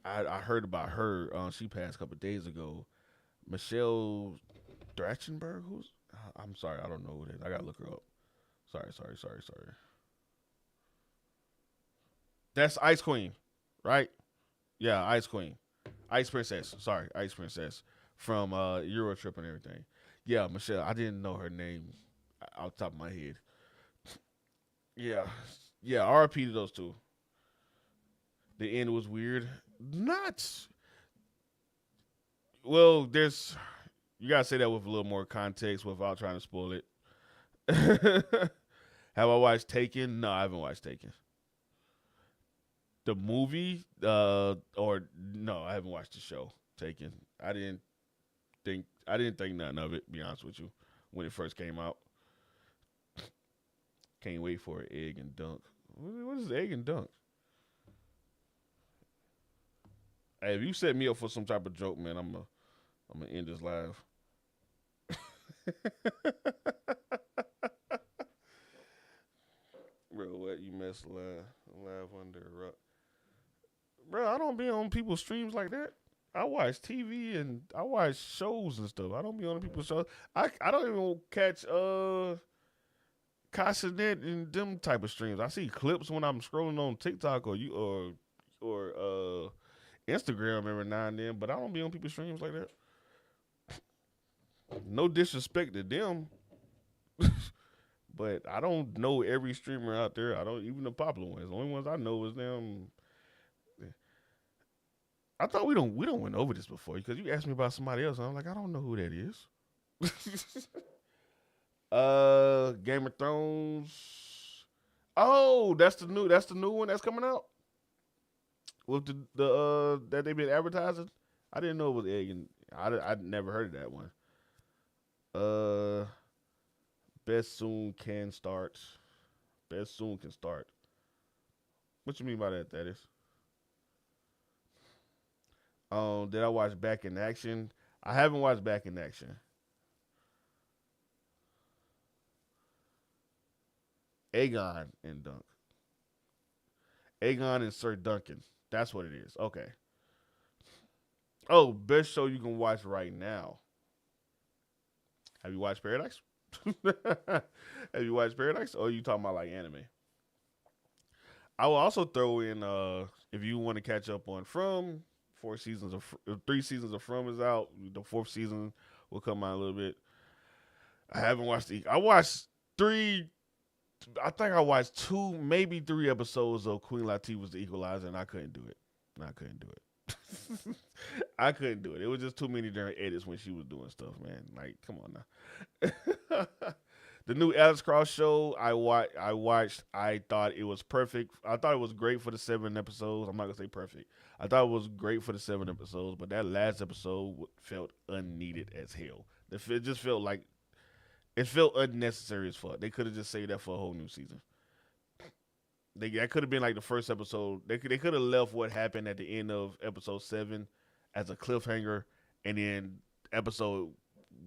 I heard about her. She passed a couple of days ago. Michelle Trachtenberg. Who's? I'm sorry, I don't know who it is. I gotta look her up. Sorry. That's Ice Queen, right? Yeah, Ice Queen, Ice Princess. Sorry, Ice Princess from Euro Trip and everything. Yeah, Michelle. I didn't know her name off the top of my head. Yeah, yeah. RP to those two. The end was weird. Not well. There's you gotta say that with a little more context without trying to spoil it. Have I watched Taken? No, I haven't watched Taken. The movie, or no, I haven't watched the show Taken. I didn't think nothing of it. Be honest with you, when it first came out, can't wait for it. Egg and dunk. What is egg and dunk? Hey, if you set me up for some type of joke, man, I'm gonna end this live. Bro, what you mess live under a rock? Bro, I don't be on people's streams like that. I watch TV and I watch shows and stuff. I don't be on people's shows. I don't even catch Cassinet and them type of streams. I see clips when I'm scrolling on TikTok or Instagram every now and then, but I don't be on people's streams like that. No disrespect to them, but I don't know every streamer out there. I don't even the popular ones. The only ones I know is them. I thought we don't went over this before because you asked me about somebody else. And I'm like, I don't know who that is. Game of Thrones. Oh, that's the new one that's coming out with the that they've been advertising. I didn't know it was egg and I never heard of that one. Uh, best soon can start. Best soon can start. What you mean by that? That is. Did I watch Back in Action? I haven't watched Back in Action. Aegon and Dunk. Aegon and Sir Duncan. That's what it is. Okay. Oh, best show you can watch right now. Have you watched Paradise? Have you watched Paradise? Or are you talking about like anime? I will also throw in if you want to catch up on From 3 seasons of From is out. The fourth season will come out a little bit. I haven't watched I watched three. I think I watched two, maybe three episodes of Queen Latifah's The Equalizer, and I couldn't do it. I couldn't do it. I couldn't do it. It was just too many different edits when she was doing stuff, man. Like, come on now. The new Alex Cross show I watched. I thought it was perfect. I thought it was great for the 7 episodes. I'm not gonna say perfect. I thought it was great for the 7 episodes, but that last episode felt unneeded as hell. It just felt like it felt unnecessary as fuck. They could have just saved that for a whole new season. That could have been like the first episode. They could have left what happened at the end of episode 7 as a cliffhanger, and then episode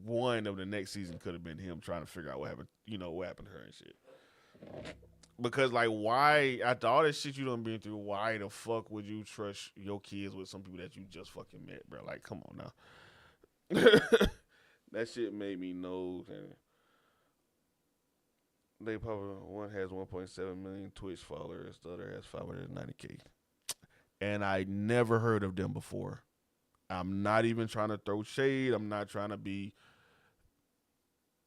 1 of the next season could have been him trying to figure out what happened. What happened to her and shit. Because like, why after all this shit you done been through, why the fuck would you trust your kids with some people that you just fucking met, bro? Like, come on now. That shit made me know. They probably one has 1.7 million Twitch followers, the other has 590K. And I never heard of them before. I'm not even trying to throw shade. I'm not trying to be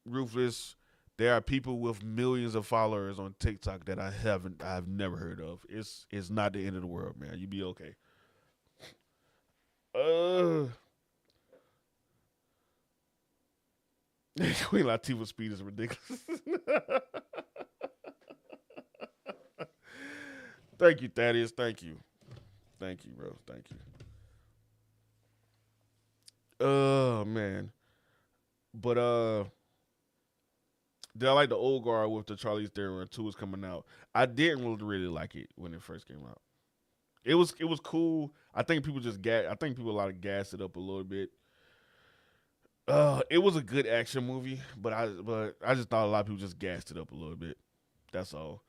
ruthless. There are people with millions of followers on TikTok that I've never heard of. It's not the end of the world, man. You be okay. Queen Latifah's speed is ridiculous. Thank you, Thaddeus. Thank you. Thank you, bro. Thank you. Oh man. But did I like the old guard with the Charlize Theron 2 is coming out? I didn't really like it when it first came out. It was cool. I think people a lot of gassed it up a little bit. It was a good action movie, but I just thought a lot of people just gassed it up a little bit. That's all.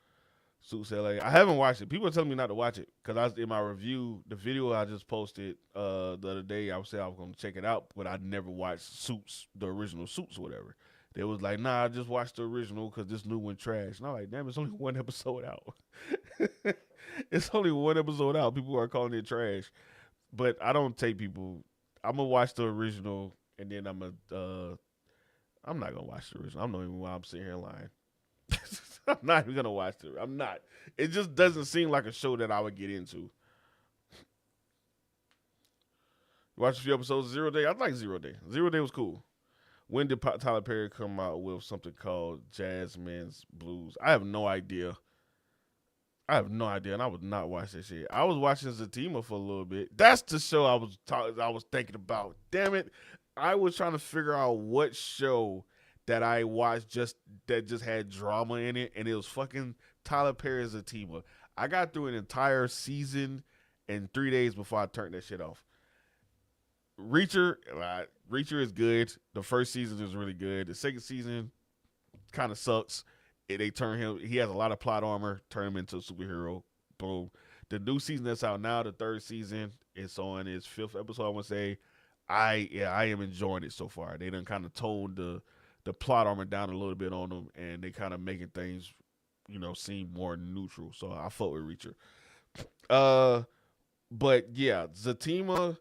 Suits LA. I haven't watched it. People are telling me not to watch it because I was in my review, the video I just posted the other day. I said I was going to check it out, but I never watched Suits, the original Suits or whatever. They was like, nah, I just watched the original because this new one trash. And I'm like, damn, it's only one episode out. It's only one episode out. People are calling it trash, but I don't take people. I'm gonna watch the original and then I'm not gonna watch the original. I don't even why I'm sitting here lying. I'm not even gonna watch it. I'm not. It just doesn't seem like a show that I would get into. Watched a few episodes of Zero Day. I like Zero Day. Zero Day was cool. When did Tyler Perry come out with something called Jasmine's Blues? I have no idea. I have no idea, and I would not watch that shit. I was watching Zatima for a little bit. That's the show I was thinking about. Damn it, I was trying to figure out what show that I watched that just had drama in it, and it was fucking Tyler Perry's Zatima. I got through an entire season in 3 days before I turned that shit off. Reacher is good. The first season is really good. The second season kind of sucks. They turn him. He has a lot of plot armor. Turn him into a superhero. Boom. The new season that's out now, the third season, it's on its fifth episode. I want to say, I am enjoying it so far. They done kind of toned the plot armor down a little bit on them, and they kind of making things, seem more neutral. So I fuck with Reacher. Uh, but yeah, Zatima.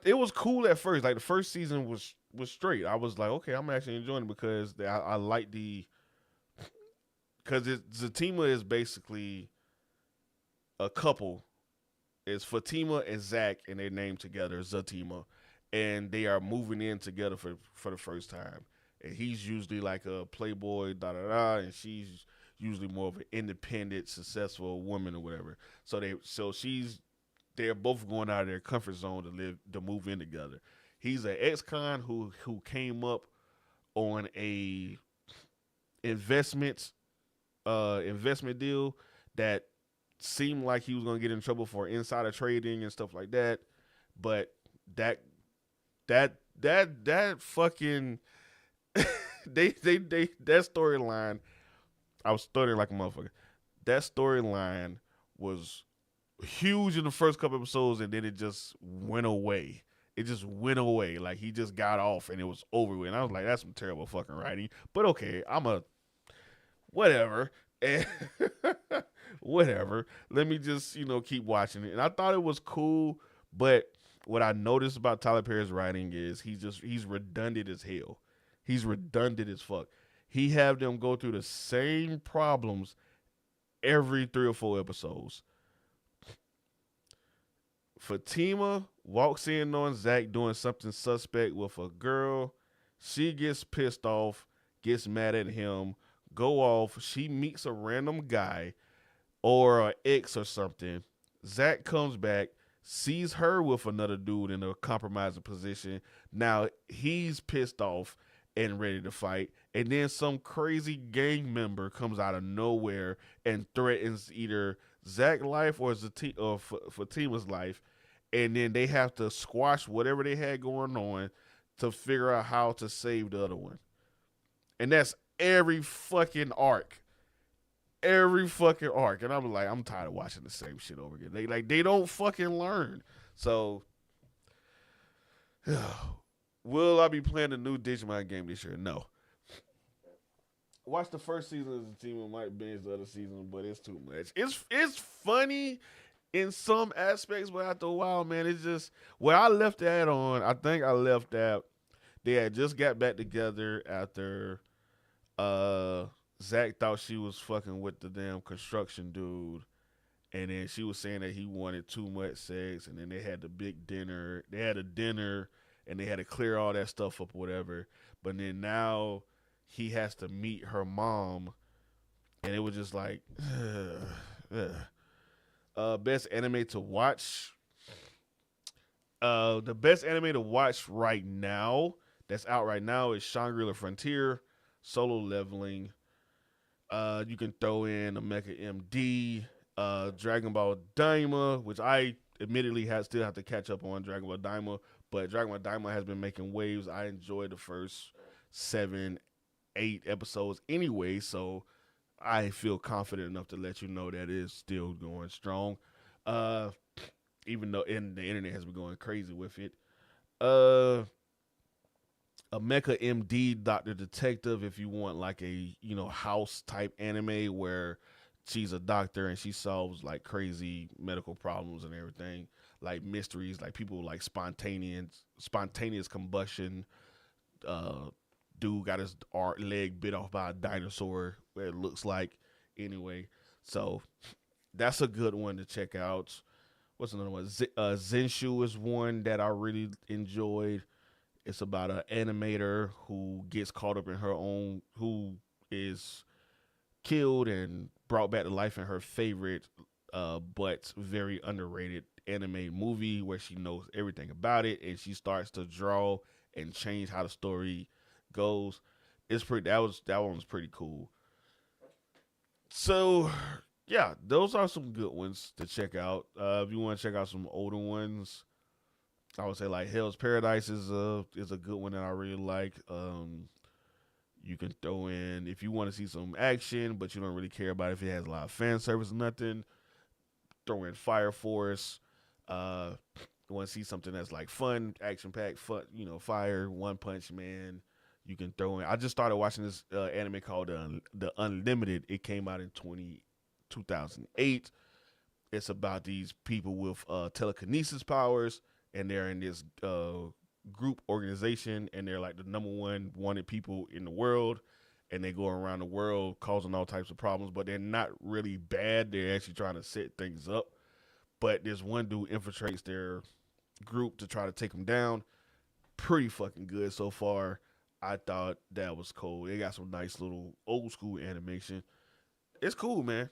It was cool at first. Like the first season was straight. I was like, okay, I'm actually enjoying it because I like because Zatima is basically a couple. It's Fatima and Zach, and they name together Zatima, and they are moving in together for the first time. And he's usually like a playboy, da da da, and she's usually more of an independent, successful woman or whatever. They're both going out of their comfort zone to move in together. He's an ex-con who came up on a investment investment deal that seemed like he was gonna get in trouble for insider trading and stuff like that. But that fucking they that storyline, I was stuttering like a motherfucker. That storyline was huge in the first couple episodes, and then it just went away. It just went away. Like he just got off, and it was over with. And I was like, that's some terrible fucking writing. But okay, I'm a whatever. And whatever. Let me just, keep watching it. And I thought it was cool, but what I noticed about Tyler Perry's writing is he's redundant as hell. He's redundant as fuck. He have them go through the same problems every 3 or 4 episodes. Fatima walks in on Zach doing something suspect with a girl. She gets pissed off, gets mad at him, go off. She meets a random guy or an ex or something. Zach comes back, sees her with another dude in a compromising position. Now he's pissed off and ready to fight. And then some crazy gang member comes out of nowhere and threatens either Zach's life or Fatima's life. And then they have to squash whatever they had going on to figure out how to save the other one. And that's every fucking arc. Every fucking arc. And I'm like, I'm tired of watching the same shit over again. They don't fucking learn. So will I be playing the new Digimon game this year? No. Watch the first season of the team and might binge the other season, but it's too much. It's funny in some aspects, but after a while, man, it's just where I left that on. I think I left that they had just got back together after Zach thought she was fucking with the damn construction dude, and then she was saying that he wanted too much sex, and then they had the big dinner. They had a dinner, and they had to clear all that stuff up, or whatever. But then now he has to meet her mom, and it was just like, best anime to watch. The best anime to watch right now that's out right now is Shangri-La Frontier, Solo Leveling. You can throw in a Mecha MD, Dragon Ball Daima, which I admittedly still have to catch up on Dragon Ball Daima, but Dragon Ball Daima has been making waves. I enjoyed the first 7, 8 episodes anyway, so I feel confident enough to let you know that it is still going strong. Even though the internet has been going crazy with it. A Mecha MD Dr. Detective if you want like a, house type anime where she's a doctor and she solves like crazy medical problems and everything, like mysteries, like people like spontaneous combustion. Dude got his leg bit off by a dinosaur, where it looks like anyway. So that's a good one to check out. what's another one? Zenshu is one that I really enjoyed. It's about an animator who gets caught up in her own, who is killed and brought back to life in her favorite, but very underrated anime movie where she knows everything about it and she starts to draw and change how the story goes. It's pretty. That one was pretty cool. So yeah, those are some good ones to check out. If you want to check out some older ones, I would say like Hell's Paradise is a good one that I really like. You can throw in if you want to see some action, but you don't really care about if it has a lot of fan service or nothing. Throw in Fire Force. Uh, you want to see something that's like fun, action packed, fun. Fire, One Punch Man. You can throw in. I just started watching this anime called The Unlimited. It came out in 2008. It's about these people with telekinesis powers, and they're in this group organization, and they're like the number one wanted people in the world, and they go around the world causing all types of problems. But they're not really bad. They're actually trying to set things up. But this one dude infiltrates their group to try to take them down. Pretty fucking good so far. I thought that was cool. They got some nice little old school animation. It's cool, man.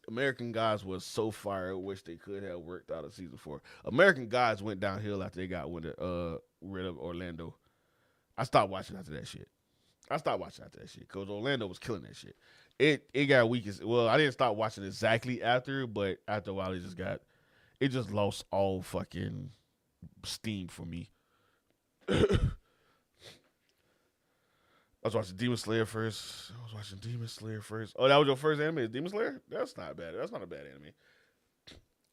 American Gods was so fire. I wish they could have worked out a season 4. American Gods went downhill after they got rid of Orlando. I stopped watching after that shit. Because Orlando was killing that shit. It got weak as well. I didn't stop watching exactly after, but after a while it just lost all fucking steam for me. I was watching Demon Slayer first. Oh, that was your first anime, Demon Slayer? That's not bad. That's not a bad anime.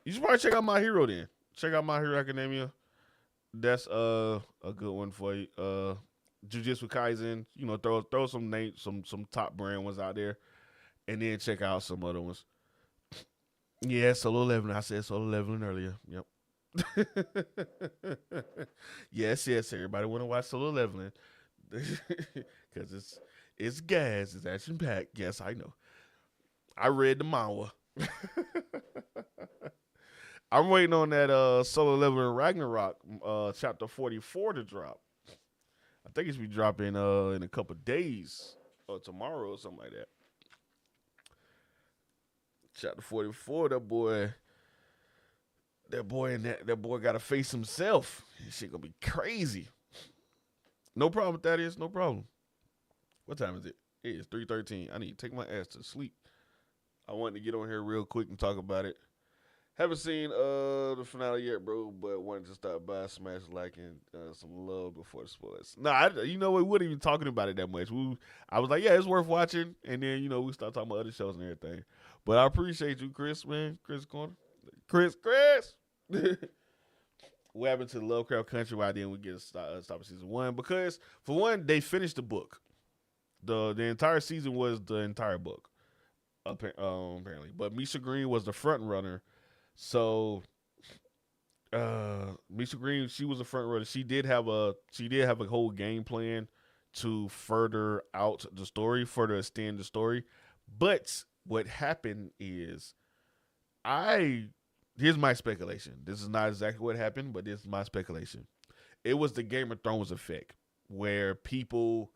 You should probably check out My Hero then. Check out My Hero Academia. That's a good one for you. Jujutsu Kaisen. Throw some top brand ones out there, and then check out some other ones. Yeah, Solo Leveling. I said Solo Leveling earlier. Yep. Yes. Everybody want to watch Solo Leveling. Because it's gas, it's action packed. Yes, I know. I read the manga. I'm waiting on that Solo Leveling Ragnarok chapter 44 to drop. I think it should be dropping in a couple days or tomorrow or something like that. Chapter 44, that boy got to face himself. This shit gonna be crazy. No problem with that. Is no problem. What time is it? It is 3:13. I need to take my ass to sleep. I wanted to get on here real quick and talk about it. Haven't seen the finale yet, bro, but wanted to stop by, smash like and some love before the spoilers. You know what? We weren't even talking about it that much. I was like, yeah, it's worth watching, and then we start talking about other shows and everything. But I appreciate you, Chris, man. Chris Corner, Chris. What happened to Lovecraft Country? Why didn't we get a stop at season 1? Because for one, they finished the book. The entire season was the entire book, apparently. But Misha Green was the front runner. So Misha Green, she was a front runner. She did have a whole game plan to further out the story, further extend the story. But what happened is, here's my speculation. This is not exactly what happened, but this is my speculation. It was the Game of Thrones effect, where DB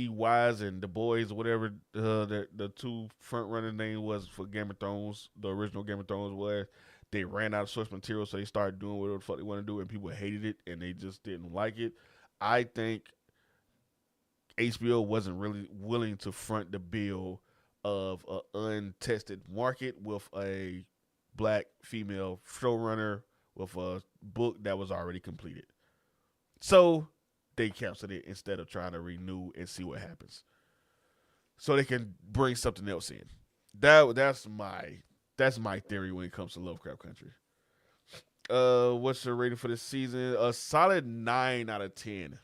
Wise and the boys, whatever the two front running name was for Game of Thrones, the original Game of Thrones was, they ran out of source material, so they started doing whatever the fuck they want to do, and people hated it, and they just didn't like it. I think HBO wasn't really willing to front the bill of an untested market with a black female showrunner with a book that was already completed. So they canceled it instead of trying to renew and see what happens. So they can bring something else in. That's my theory when it comes to Lovecraft Country. What's the rating for this season? A solid 9 out of 10.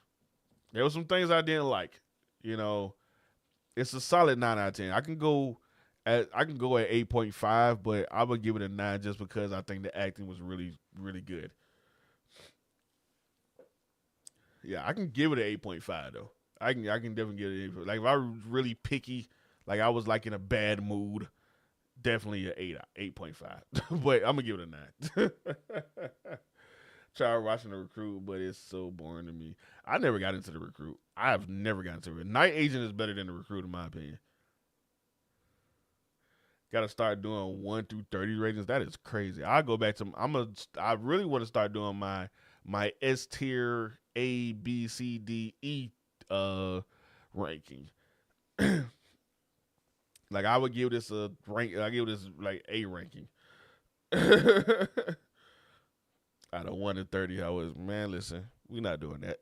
There were some things I didn't like. It's a solid 9 out of 10. I can go at 8.5, but I would give it a 9 just because I think the acting was really, really good. Yeah, I can give it an 8.5 though. I can definitely give it an 8. Like if I was really picky, like I was like in a bad mood, Definitely a 8.5. But I'm gonna give it a 9. Tried watching the Recruit, but it's so boring to me. I never got into the Recruit. I have never gotten into it. Night Agent is better than the Recruit in my opinion. Got to start doing 1 through 30 ratings. That is crazy. I go back to I really want to start doing my S tier A B C D E ranking. Like I would give this a rank. I give this like A ranking. Out of 1 to 30, I was man. Listen, we not doing that.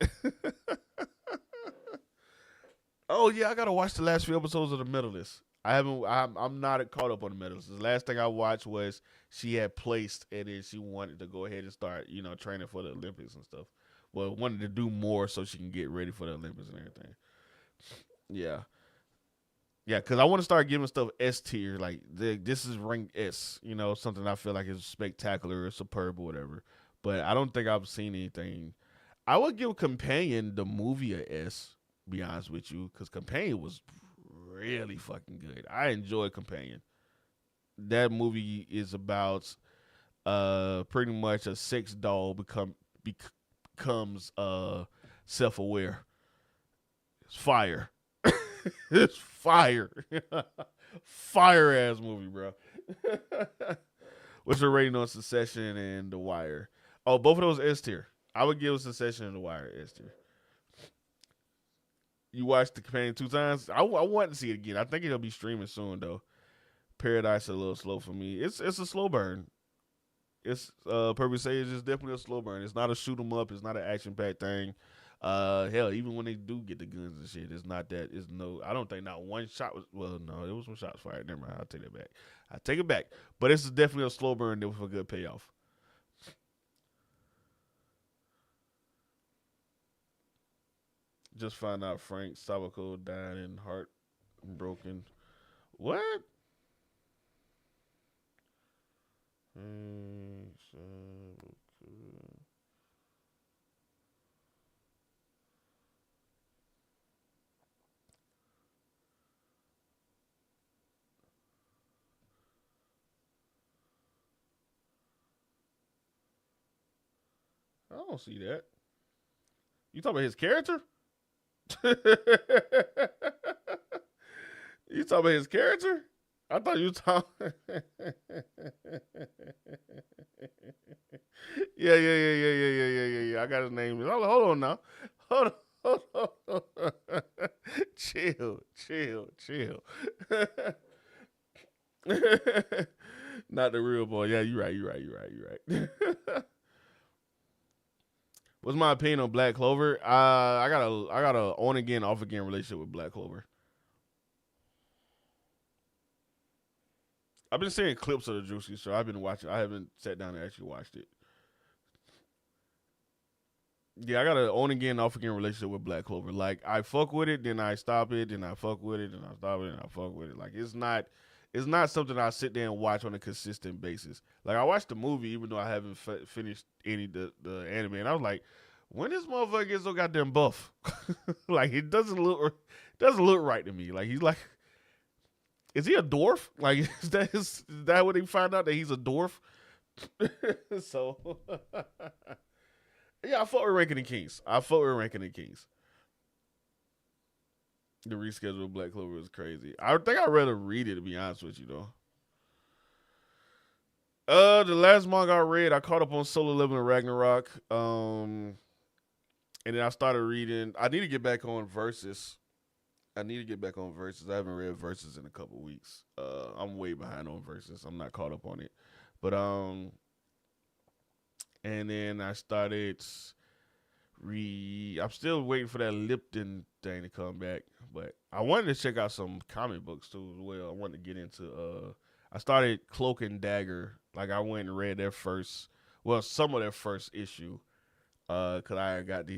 Oh yeah, I gotta watch the last few episodes of The Medalist. I haven't. I'm not caught up on The Medalist. The last thing I watched was she had placed, and then she wanted to go ahead and start, training for the Olympics and stuff. Well, wanted to do more so she can get ready for the Olympics and everything. Yeah, yeah, because I want to start giving stuff S tier. Like this is rank S. Something I feel like is spectacular or superb or whatever. But I don't think I've seen anything. I would give Companion the movie a S. Be honest with you, because Companion was really fucking good. I enjoy Companion. That movie is about pretty much a sex doll becomes self aware. It's fire. It's fire. Fire ass movie, bro. What's your rating on Succession and The Wire? Oh, both of those S tier. I would give Succession and The Wire S tier. You watched The Companion 2 times? I want to see it again. I think it'll be streaming soon though. Paradise is a little slow for me. It's a slow burn. It's Purple Sage is definitely a slow burn. It's not a shoot 'em up. It's not an action packed thing. Hell, even when they do get the guns and shit, it's not that. It's no. I don't think not one shot was. Well, no, there was some shots fired. Never mind. I'll take that back. I take it back. But it's definitely a slow burn with a good payoff. Just find out Frank Sabaco died in heartbroken. What? I don't see that. You talking about his character? You talking about his character? I thought you were talking. Yeah, yeah, yeah, yeah, yeah, yeah, yeah, yeah. I got his name. Hold on now. Hold on. Hold on. Chill, chill, chill. Not the real boy. Yeah, you're right. You're right. You're right. You're right. What's my opinion on Black Clover? I got a on again, off again relationship with Black Clover. I've been seeing clips of the Juicy Show. I've been watching. I haven't sat down and actually watched it. Yeah, I got an on again, off again relationship with Black Clover. Like I fuck with it, then I stop it, then I fuck with it, then I stop it, and I fuck with it. Like it's not something I sit there and watch on a consistent basis. Like I watched the movie, even though I haven't finished any the anime, and I was like, when this motherfucker gets so goddamn buff, like it doesn't look right to me. Like he's like, is he a dwarf? Like is that what they find out that he's a dwarf? So yeah, I fuck with Ranking the Kings. I fuck with Ranking the Kings. The reschedule of Black Clover was crazy. I think I'd rather read it to be honest with you though. The last manga I read, I caught up on Solo Leveling Ragnarok. And then I started reading. I need to get back on Versus. I need to get back on Versus. I haven't read Versus in a couple weeks. I'm way behind on Versus. I'm not caught up on it. But and then I started I'm still waiting for that Lipton thing to come back, but I wanted to check out some comic books too as well. I wanted to get into. I started Cloak and Dagger. Like I went and read their first, well, some of their first issue. Cause I got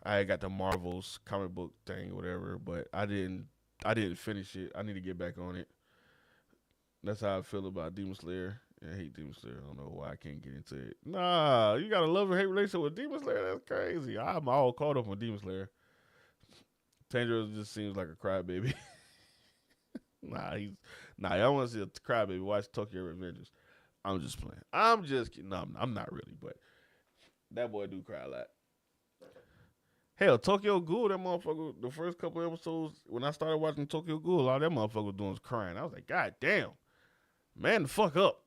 I got the Marvels comic book thing or whatever, but I didn't finish it. I need to get back on it. That's how I feel about Demon Slayer. I hate Demon Slayer. I don't know why I can't get into it. Nah, you got a love and hate relationship with Demon Slayer. That's crazy. I'm all caught up on Demon Slayer. Tanjiro just seems like a crybaby. Nah, I want to see a crybaby watch Tokyo Revengers. I'm just playing. I'm just kidding. No, I'm not really, but that boy do cry a lot. Hell, Tokyo Ghoul, that motherfucker, the first couple episodes, when I started watching Tokyo Ghoul, all that motherfucker was doing was crying. I was like, God damn, man, the fuck up.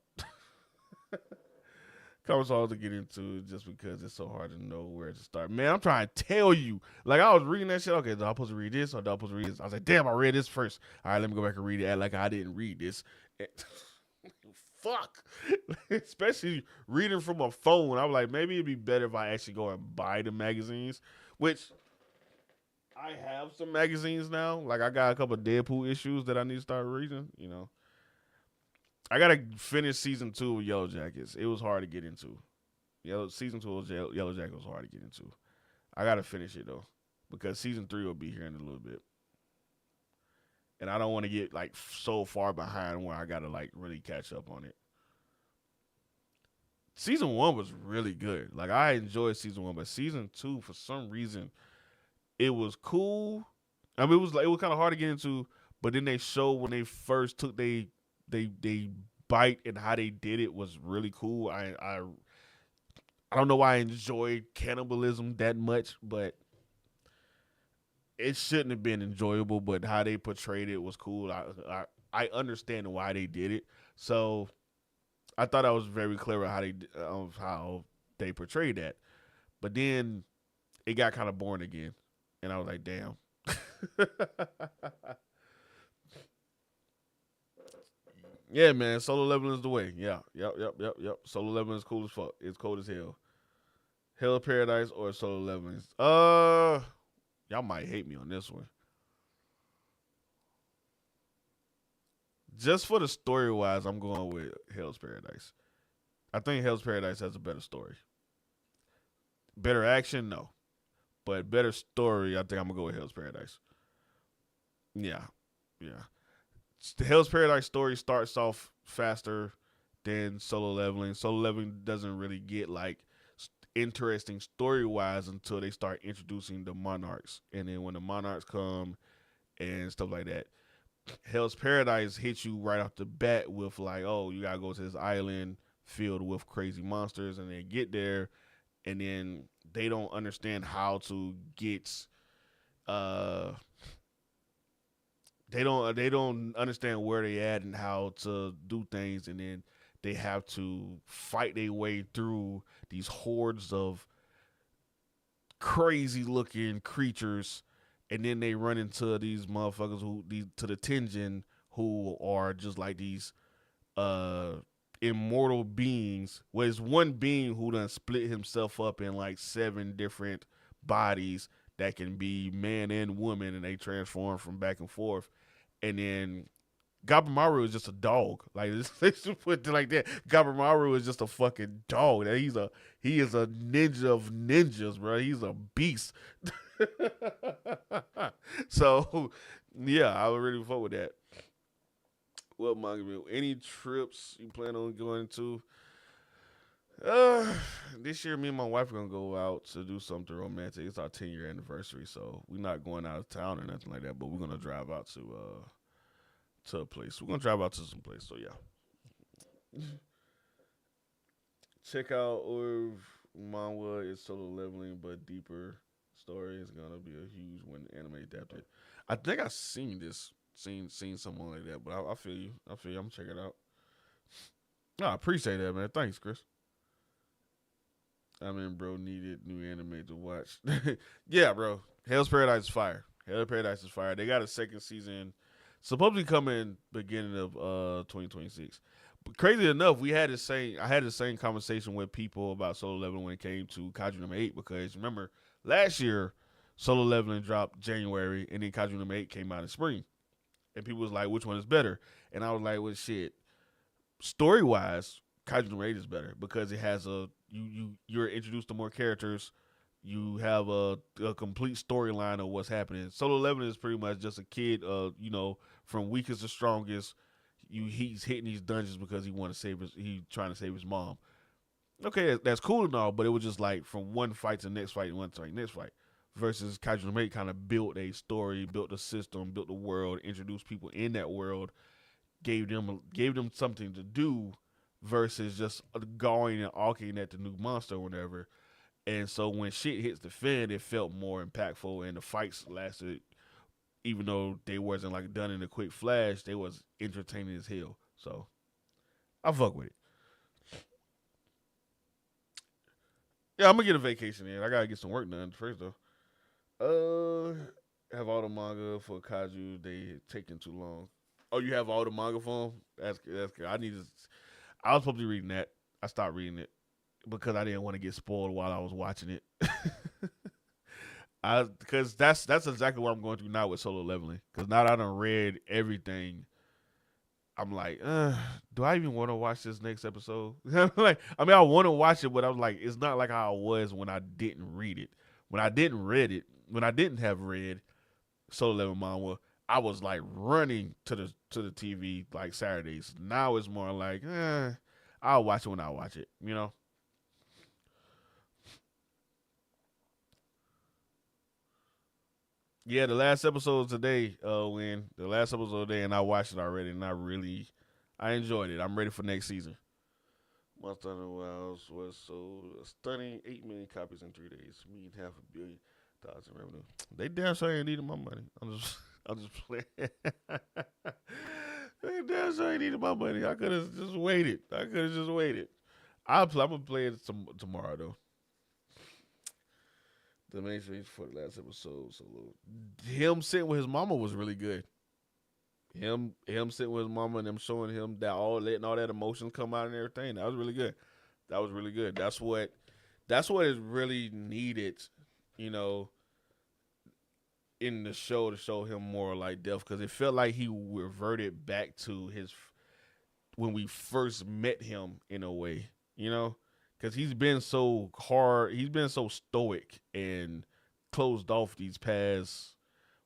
Covers hard to get into just because it's so hard to know where to start. Man, I'm trying to tell you. Like, I was reading that shit. Okay, do I supposed to read this or do I supposed to read this? I was like, damn, I read this first. All right, let me go back and read it. Act like I didn't read this. Fuck. Especially reading from a phone. I was like, maybe it'd be better if I actually go and buy the magazines, which I have some magazines now. Like, I got a couple of Deadpool issues that I need to start reading. I gotta finish season 2 of Yellow Jackets. It was hard to get into. Season 2 of Yellow Jackets was hard to get into. I gotta finish it though, because season 3 will be here in a little bit, and I don't want to get like so far behind where I gotta like really catch up on it. Season 1 was really good. Like, I enjoyed season 1, but season 2 for some reason it was cool. I mean, it was kind of hard to get into, but then they showed when they first took they bite and how they did it was really cool. I don't know why I enjoyed cannibalism that much, but it shouldn't have been enjoyable. But how they portrayed it was cool. I understand why they did it. So I thought that was very clever how they portrayed that. But then it got kind of boring again, and I was like, damn. Yeah, man. Solo leveling is the way. Yeah. Yep. Solo leveling is cool as fuck. It's cold as hell. Hell of Paradise or solo leveling? Y'all might hate me on this one. Just for the story wise, I'm going with Hell's Paradise. I think Hell's Paradise has a better story. Better action, no. But better story, I think I'm gonna go with Hell's Paradise. Yeah. Yeah. The Hell's Paradise story starts off faster than solo leveling. Solo leveling doesn't really get like interesting story wise until they start introducing the monarchs, and then when the monarchs come and stuff like that, Hell's Paradise hits you right off the bat with like, oh, you gotta go to this island filled with crazy monsters, and then get there, and then they don't understand how to get uh they don't understand where they at and how to do things, and then they have to fight their way through these hordes of crazy looking creatures, and then they run into these motherfuckers to the Tenjin, who are just like these uh immortal beings. Well, there's one being who done split himself up in like 7 different bodies that can be man and woman, and they transform from back and forth. And then Gabamaru is just a dog. Like, they should put it like that. Gabamaru is just a fucking dog. He is a ninja of ninjas, bro. He's a beast. So yeah, I would really fuck with that. What manga? Any trips you plan on going to? Uh, this year, me and my wife are gonna go out to do something romantic. It's our 10-year anniversary, so we're not going out of town or nothing like that. But we're gonna drive out to a place. We're gonna drive out to some place. So yeah, check out Orv Manhwa. It's solo leveling but deeper story. Is gonna be a huge when anime adapted. I think I seen this, seen someone like that. But I feel you. I feel you. I'm gonna check it out. No, I appreciate that, man. Thanks, Chris. I mean, bro, needed new anime to watch. Yeah, bro. Hell's Paradise is fire. Hell's Paradise is fire. They got a second season supposedly coming beginning of 2026. But crazy enough, I had the same conversation with people about solo leveling when it came to Kaiju number 8, because remember last year solo leveling dropped January, and then Kaiju number 8 came out in spring. And people was like, which one is better? And I was like, well, shit. Story wise, Kaiju number 8 is better because it has you're introduced to more characters. You have a complete storyline of what's happening. Solo Leveling is pretty much just a kid, from weakest to strongest. He's hitting these dungeons because he trying to save his mom. Okay, that's cool and all, but it was just like from one fight to the next fight, one fight, next fight. versus Kaiju no Mate kind of built a story, built a system, built a world, introduced people in that world, gave them something to do versus just going and awking at the new monster or whatever. And so when shit hits the fan, it felt more impactful, and the fights lasted, even though they wasn't like done in a quick flash, they was entertaining as hell. So I fuck with it. Yeah, I'm gonna get a vacation in. I gotta get some work done first though. Have all the manga for Kaiju. They taking too long. Oh, you have all the manga for them? That's good. I need to. I was supposed to be reading that. I stopped reading it because I didn't want to get spoiled while I was watching it. I because that's exactly what I'm going through now with solo leveling. Because now that I done read everything, I'm like, do I even want to watch this next episode? Like, I mean, I want to watch it, but I was like, it's not like how I was when I didn't read it. When I didn't have read Solo Level Manga, I was like running to the TV like Saturdays. Now it's more like, I'll watch it when I watch it. You know. Yeah, the last episode today, when the last episode today, and I watched it already, and I enjoyed it. I'm ready for next season. Monster Hunter Wilds was sold a stunning 8 million copies in 3 days, meaning $500 million in revenue. They damn sure ain't needed my money. I'm just playing. They damn sure ain't needed my money. I could have just waited. I'm gonna play it tomorrow though. The main stage for the last episode. So him sitting with his mama was really good. Him sitting with his mama and them showing him that all letting all that emotion come out and everything. That was really good. That was really good. That's what is really needed, you know, in the show to show him more like depth because it felt like he reverted back to his when we first met him in a way, you know, because he's been so hard, he's been so stoic and closed off these past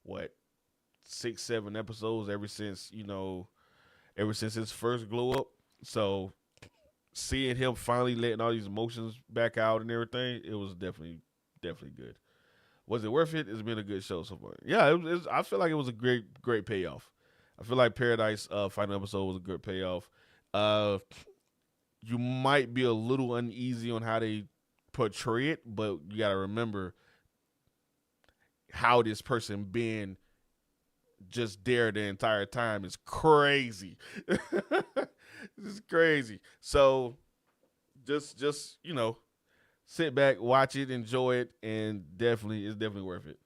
what 6, 7 episodes ever since his first glow up. So seeing him finally letting all these emotions back out and everything, it was definitely good. Was it worth it? It's been a good show so far. Yeah, I feel like it was a great payoff. I feel like Paradise final episode was a good payoff. Uh, you might be a little uneasy on how they portray it, but you got to remember how this person been just there the entire time is crazy. It's crazy. So just sit back, watch it, enjoy it, and it's definitely worth it.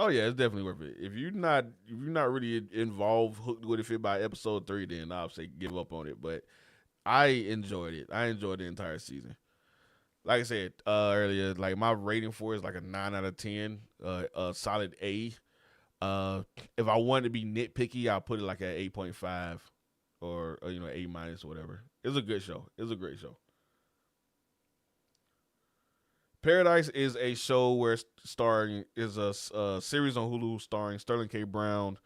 Oh yeah, it's definitely worth it. If you're not really involved, hooked with it by episode 3, then I'll say give up on it. But I enjoyed it. I enjoyed the entire season. Like I said earlier, like my rating for it is like a 9 out of 10, a solid A. If I wanted to be nitpicky, I'll put it like at 8.5 or A minus or whatever. It's a good show. It's a great show. Paradise is a show where starring is a series on Hulu starring Sterling K. Brown.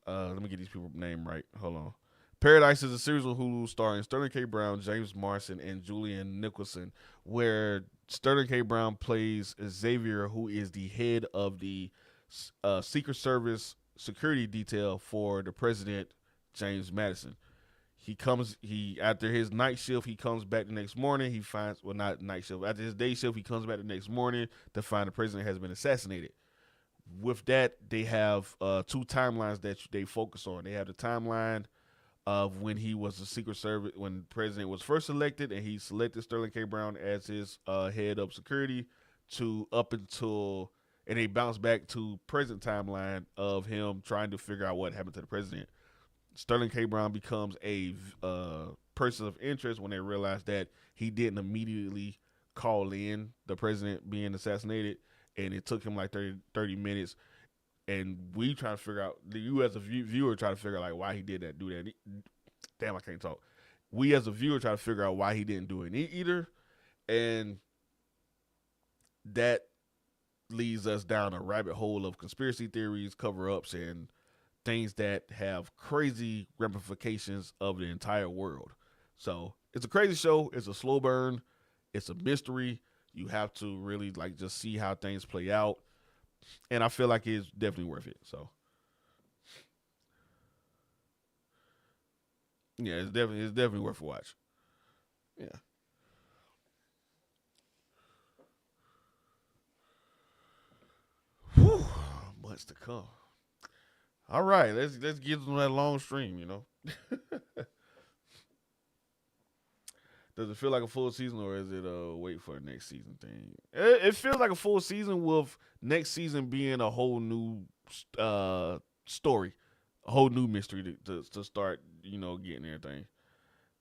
Let me get these people name right. Hold on. Paradise is a series on Hulu starring Sterling K. Brown, James Marsden, and Julian Nicholson, where Sterling K. Brown plays Xavier, who is the head of the Secret Service security detail for the president, James Madison. He after his night shift, he comes back the next morning. He finds, well, not night shift, after his day shift, he comes back the next morning to find the president has been assassinated. With that, they have two timelines that they focus on. They have the timeline of when he was the Secret Service, when the president was first elected, and he selected Sterling K. Brown as his head of security, to up until, and they bounce back to present timeline of him trying to figure out what happened to the president. Sterling K. Brown becomes a person of interest when they realize that he didn't immediately call in the president being assassinated, and it took him like 30 minutes. And we try to figure out, you as a viewer try to figure out like why he did that, do that. Damn, I can't talk. We as a viewer try to figure out why he didn't do it either, and that leads us down a rabbit hole of conspiracy theories, cover-ups, and things that have crazy ramifications of the entire world. So it's a crazy show. It's a slow burn. It's a mystery. You have to really like just see how things play out, and I feel like it's definitely worth it. So yeah, it's definitely worth a watch. Yeah. Whew, much to come. All right, let's get to that long stream. Does it feel like a full season, or is it a wait for the next season thing? It feels like a full season with next season being a whole new story, a whole new mystery to start, getting everything.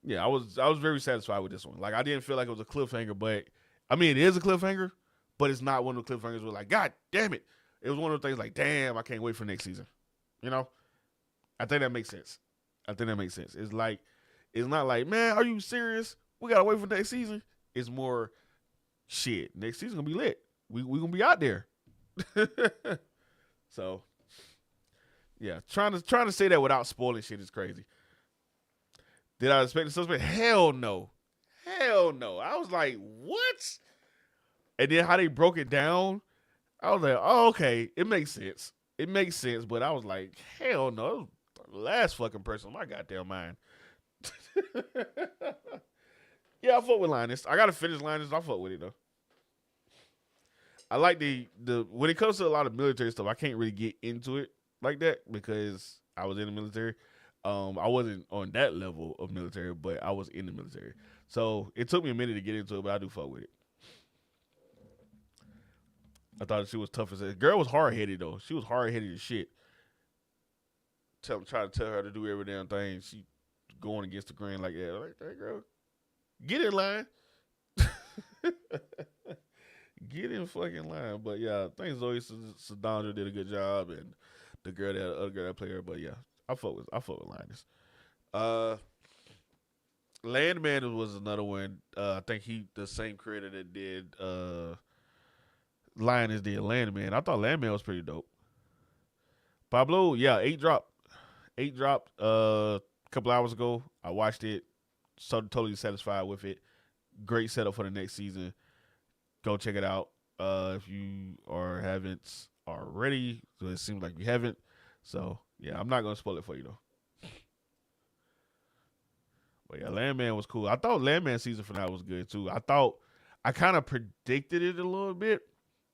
Yeah, I was very satisfied with this one. Like I didn't feel like it was a cliffhanger, but I mean it is a cliffhanger, but it's not one of the cliffhangers where like God damn it. It was one of the things like damn I can't wait for next season. You know, I think that makes sense. I think that makes sense. It's like it's not like man, are you serious? We gotta wait for next season. It's more shit. Next season gonna be lit. We gonna be out there. So yeah, trying to say that without spoiling shit is crazy. Did I expect the suspect? Hell no. Hell no. I was like, what? And then how they broke it down, I was like, oh, okay, it makes sense. It makes sense, but I was like, hell no. It was the last fucking person on my goddamn mind. Yeah, I fuck with Linus. I gotta finish Linus. I fuck with it though. I like the when it comes to a lot of military stuff, I can't really get into it like that because I was in the military. I wasn't on that level of military, but I was in the military. So it took me a minute to get into it, but I do fuck with it. I thought she was tough as a girl was hard headed though. She was hard headed as shit. Try to tell her to do every damn thing. She going against the grain like that. Like that girl, get in line. Get in fucking line. But yeah, I think Zoe Saldana did a good job, and the other girl that played her. But yeah, I fuck with Linus. Uh, Landman was another one. I think he the same creator that did Linus did Landman. I thought Landman was pretty dope. Pablo, yeah, eight dropped a couple hours ago. I watched it, so totally satisfied with it. Great setup for the next season. Go check it out if you are haven't already. So it seems like you haven't. So yeah, I'm not gonna spoil it for you though. But yeah, Landman was cool. I thought Landman season finale was good too. I kind of predicted it a little bit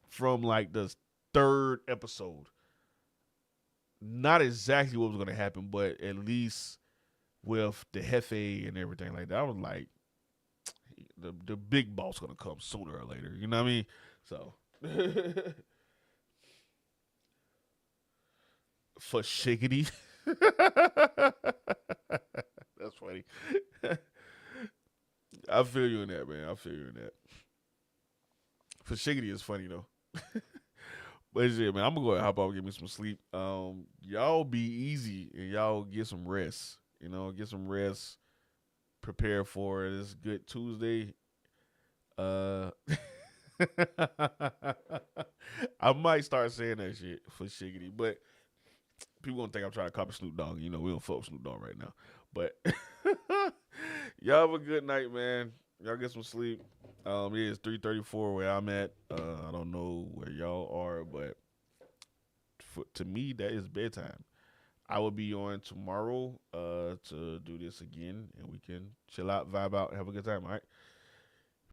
from like the third episode. Not exactly what was gonna happen, but at least with the Hefe and everything like that, I was like, the big boss gonna come sooner or later. You know what I mean? So for shiggity. That's funny. I feel you in that, man. I feel you in that. For shiggity is funny though. But shit, man, I'm gonna go ahead and hop off and get me some sleep. Y'all be easy and y'all get some rest. Get some rest. Prepare for this good Tuesday. Uh, I might start saying that shit for shiggity, but people gonna think I'm trying to copy Snoop Dogg. We don't fuck with Snoop Dogg right now. But y'all have a good night, man. Y'all get some sleep. It is 3:34 where I'm at. I don't know where y'all are, but to me that is bedtime. I will be on tomorrow to do this again, and we can chill out, vibe out, have a good time. All right.